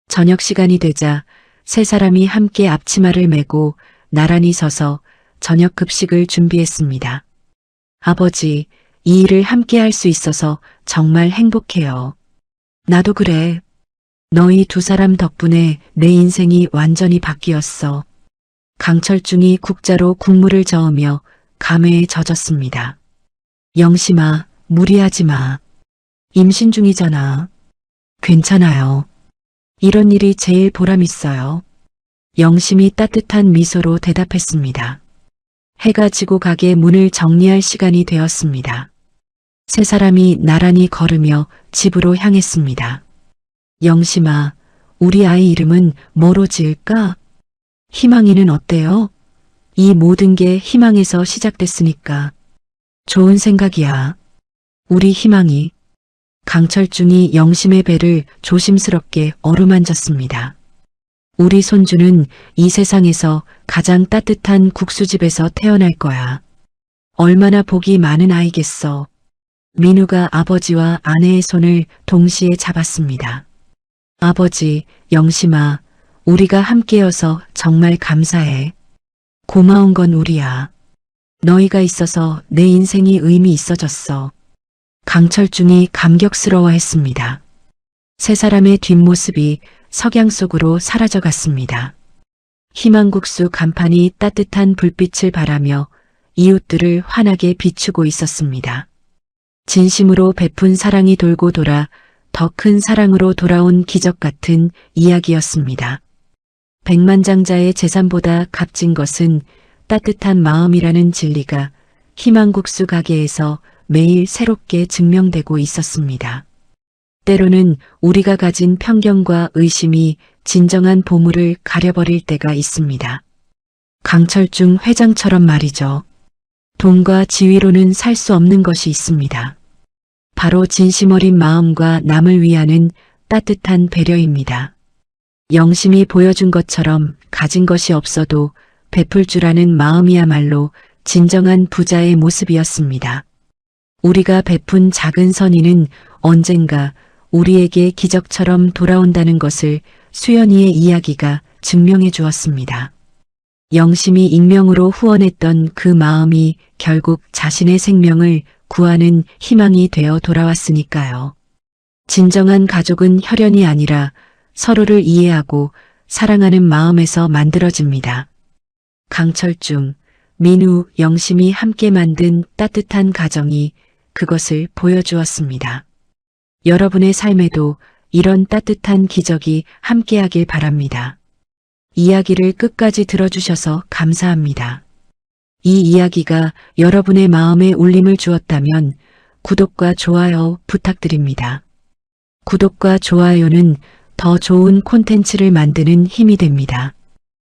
저녁 시간이 되자 세 사람이 함께 앞치마를 메고 나란히 서서 저녁 급식을 준비했습니다. 아버지, 이 일을 함께 할 수 있어서 정말 행복해요. 나도 그래. 너희 두 사람 덕분에 내 인생이 완전히 바뀌었어. 강철중이 국자로 국물을 저으며 감회에 젖었습니다. 영심아, 무리하지 마. 임신 중이잖아. 괜찮아요. 이런 일이 제일 보람있어요. 영심이 따뜻한 미소로 대답했습니다. 해가 지고 가게 문을 정리할 시간이 되었습니다. 세 사람이 나란히 걸으며 집으로 향했습니다. 영심아, 우리 아이 이름은 뭐로 지을까? 희망이는 어때요? 이 모든 게 희망에서 시작됐으니까. 좋은 생각이야. 우리 희망이. 강철중이 영심의 배를 조심스럽게 어루만졌습니다. 우리 손주는 이 세상에서 가장 따뜻한 국수집에서 태어날 거야. 얼마나 복이 많은 아이겠어. 민우가 아버지와 아내의 손을 동시에 잡았습니다. 아버지, 영심아, 우리가 함께여서 정말 감사해. 고마운 건 우리야. 너희가 있어서 내 인생이 의미 있어졌어. 강철중이 감격스러워했습니다. 세 사람의 뒷모습이 석양 속으로 사라져갔습니다. 희망국수 간판이 따뜻한 불빛을 발하며 이웃들을 환하게 비추고 있었습니다. 진심으로 베푼 사랑이 돌고 돌아 더 큰 사랑으로 돌아온 기적 같은 이야기였습니다. 백만장자의 재산보다 값진 것은 따뜻한 마음이라는 진리가 희망국수 가게에서 매일 새롭게 증명되고 있었습니다. 때로는 우리가 가진 편견과 의심이 진정한 보물을 가려버릴 때가 있습니다. 강철중 회장처럼 말이죠. 돈과 지위로는 살 수 없는 것이 있습니다. 바로 진심 어린 마음과 남을 위하는 따뜻한 배려입니다. 영심이 보여준 것처럼 가진 것이 없어도 베풀 줄 아는 마음이야말로 진정한 부자의 모습이었습니다. 우리가 베푼 작은 선의는 언젠가 우리에게 기적처럼 돌아온다는 것을 수연이의 이야기가 증명해 주었습니다. 영심이 익명으로 후원했던 그 마음이 결국 자신의 생명을 구하는 희망이 되어 돌아왔으니까요. 진정한 가족은 혈연이 아니라 서로를 이해하고 사랑하는 마음에서 만들어집니다. 강철중, 민우, 영심이 함께 만든 따뜻한 가정이 그것을 보여주었습니다. 여러분의 삶에도 이런 따뜻한 기적이 함께하길 바랍니다. 이야기를 끝까지 들어주셔서 감사합니다. 이 이야기가 여러분의 마음에 울림을 주었다면 구독과 좋아요 부탁드립니다. 구독과 좋아요는 더 좋은 콘텐츠를 만드는 힘이 됩니다.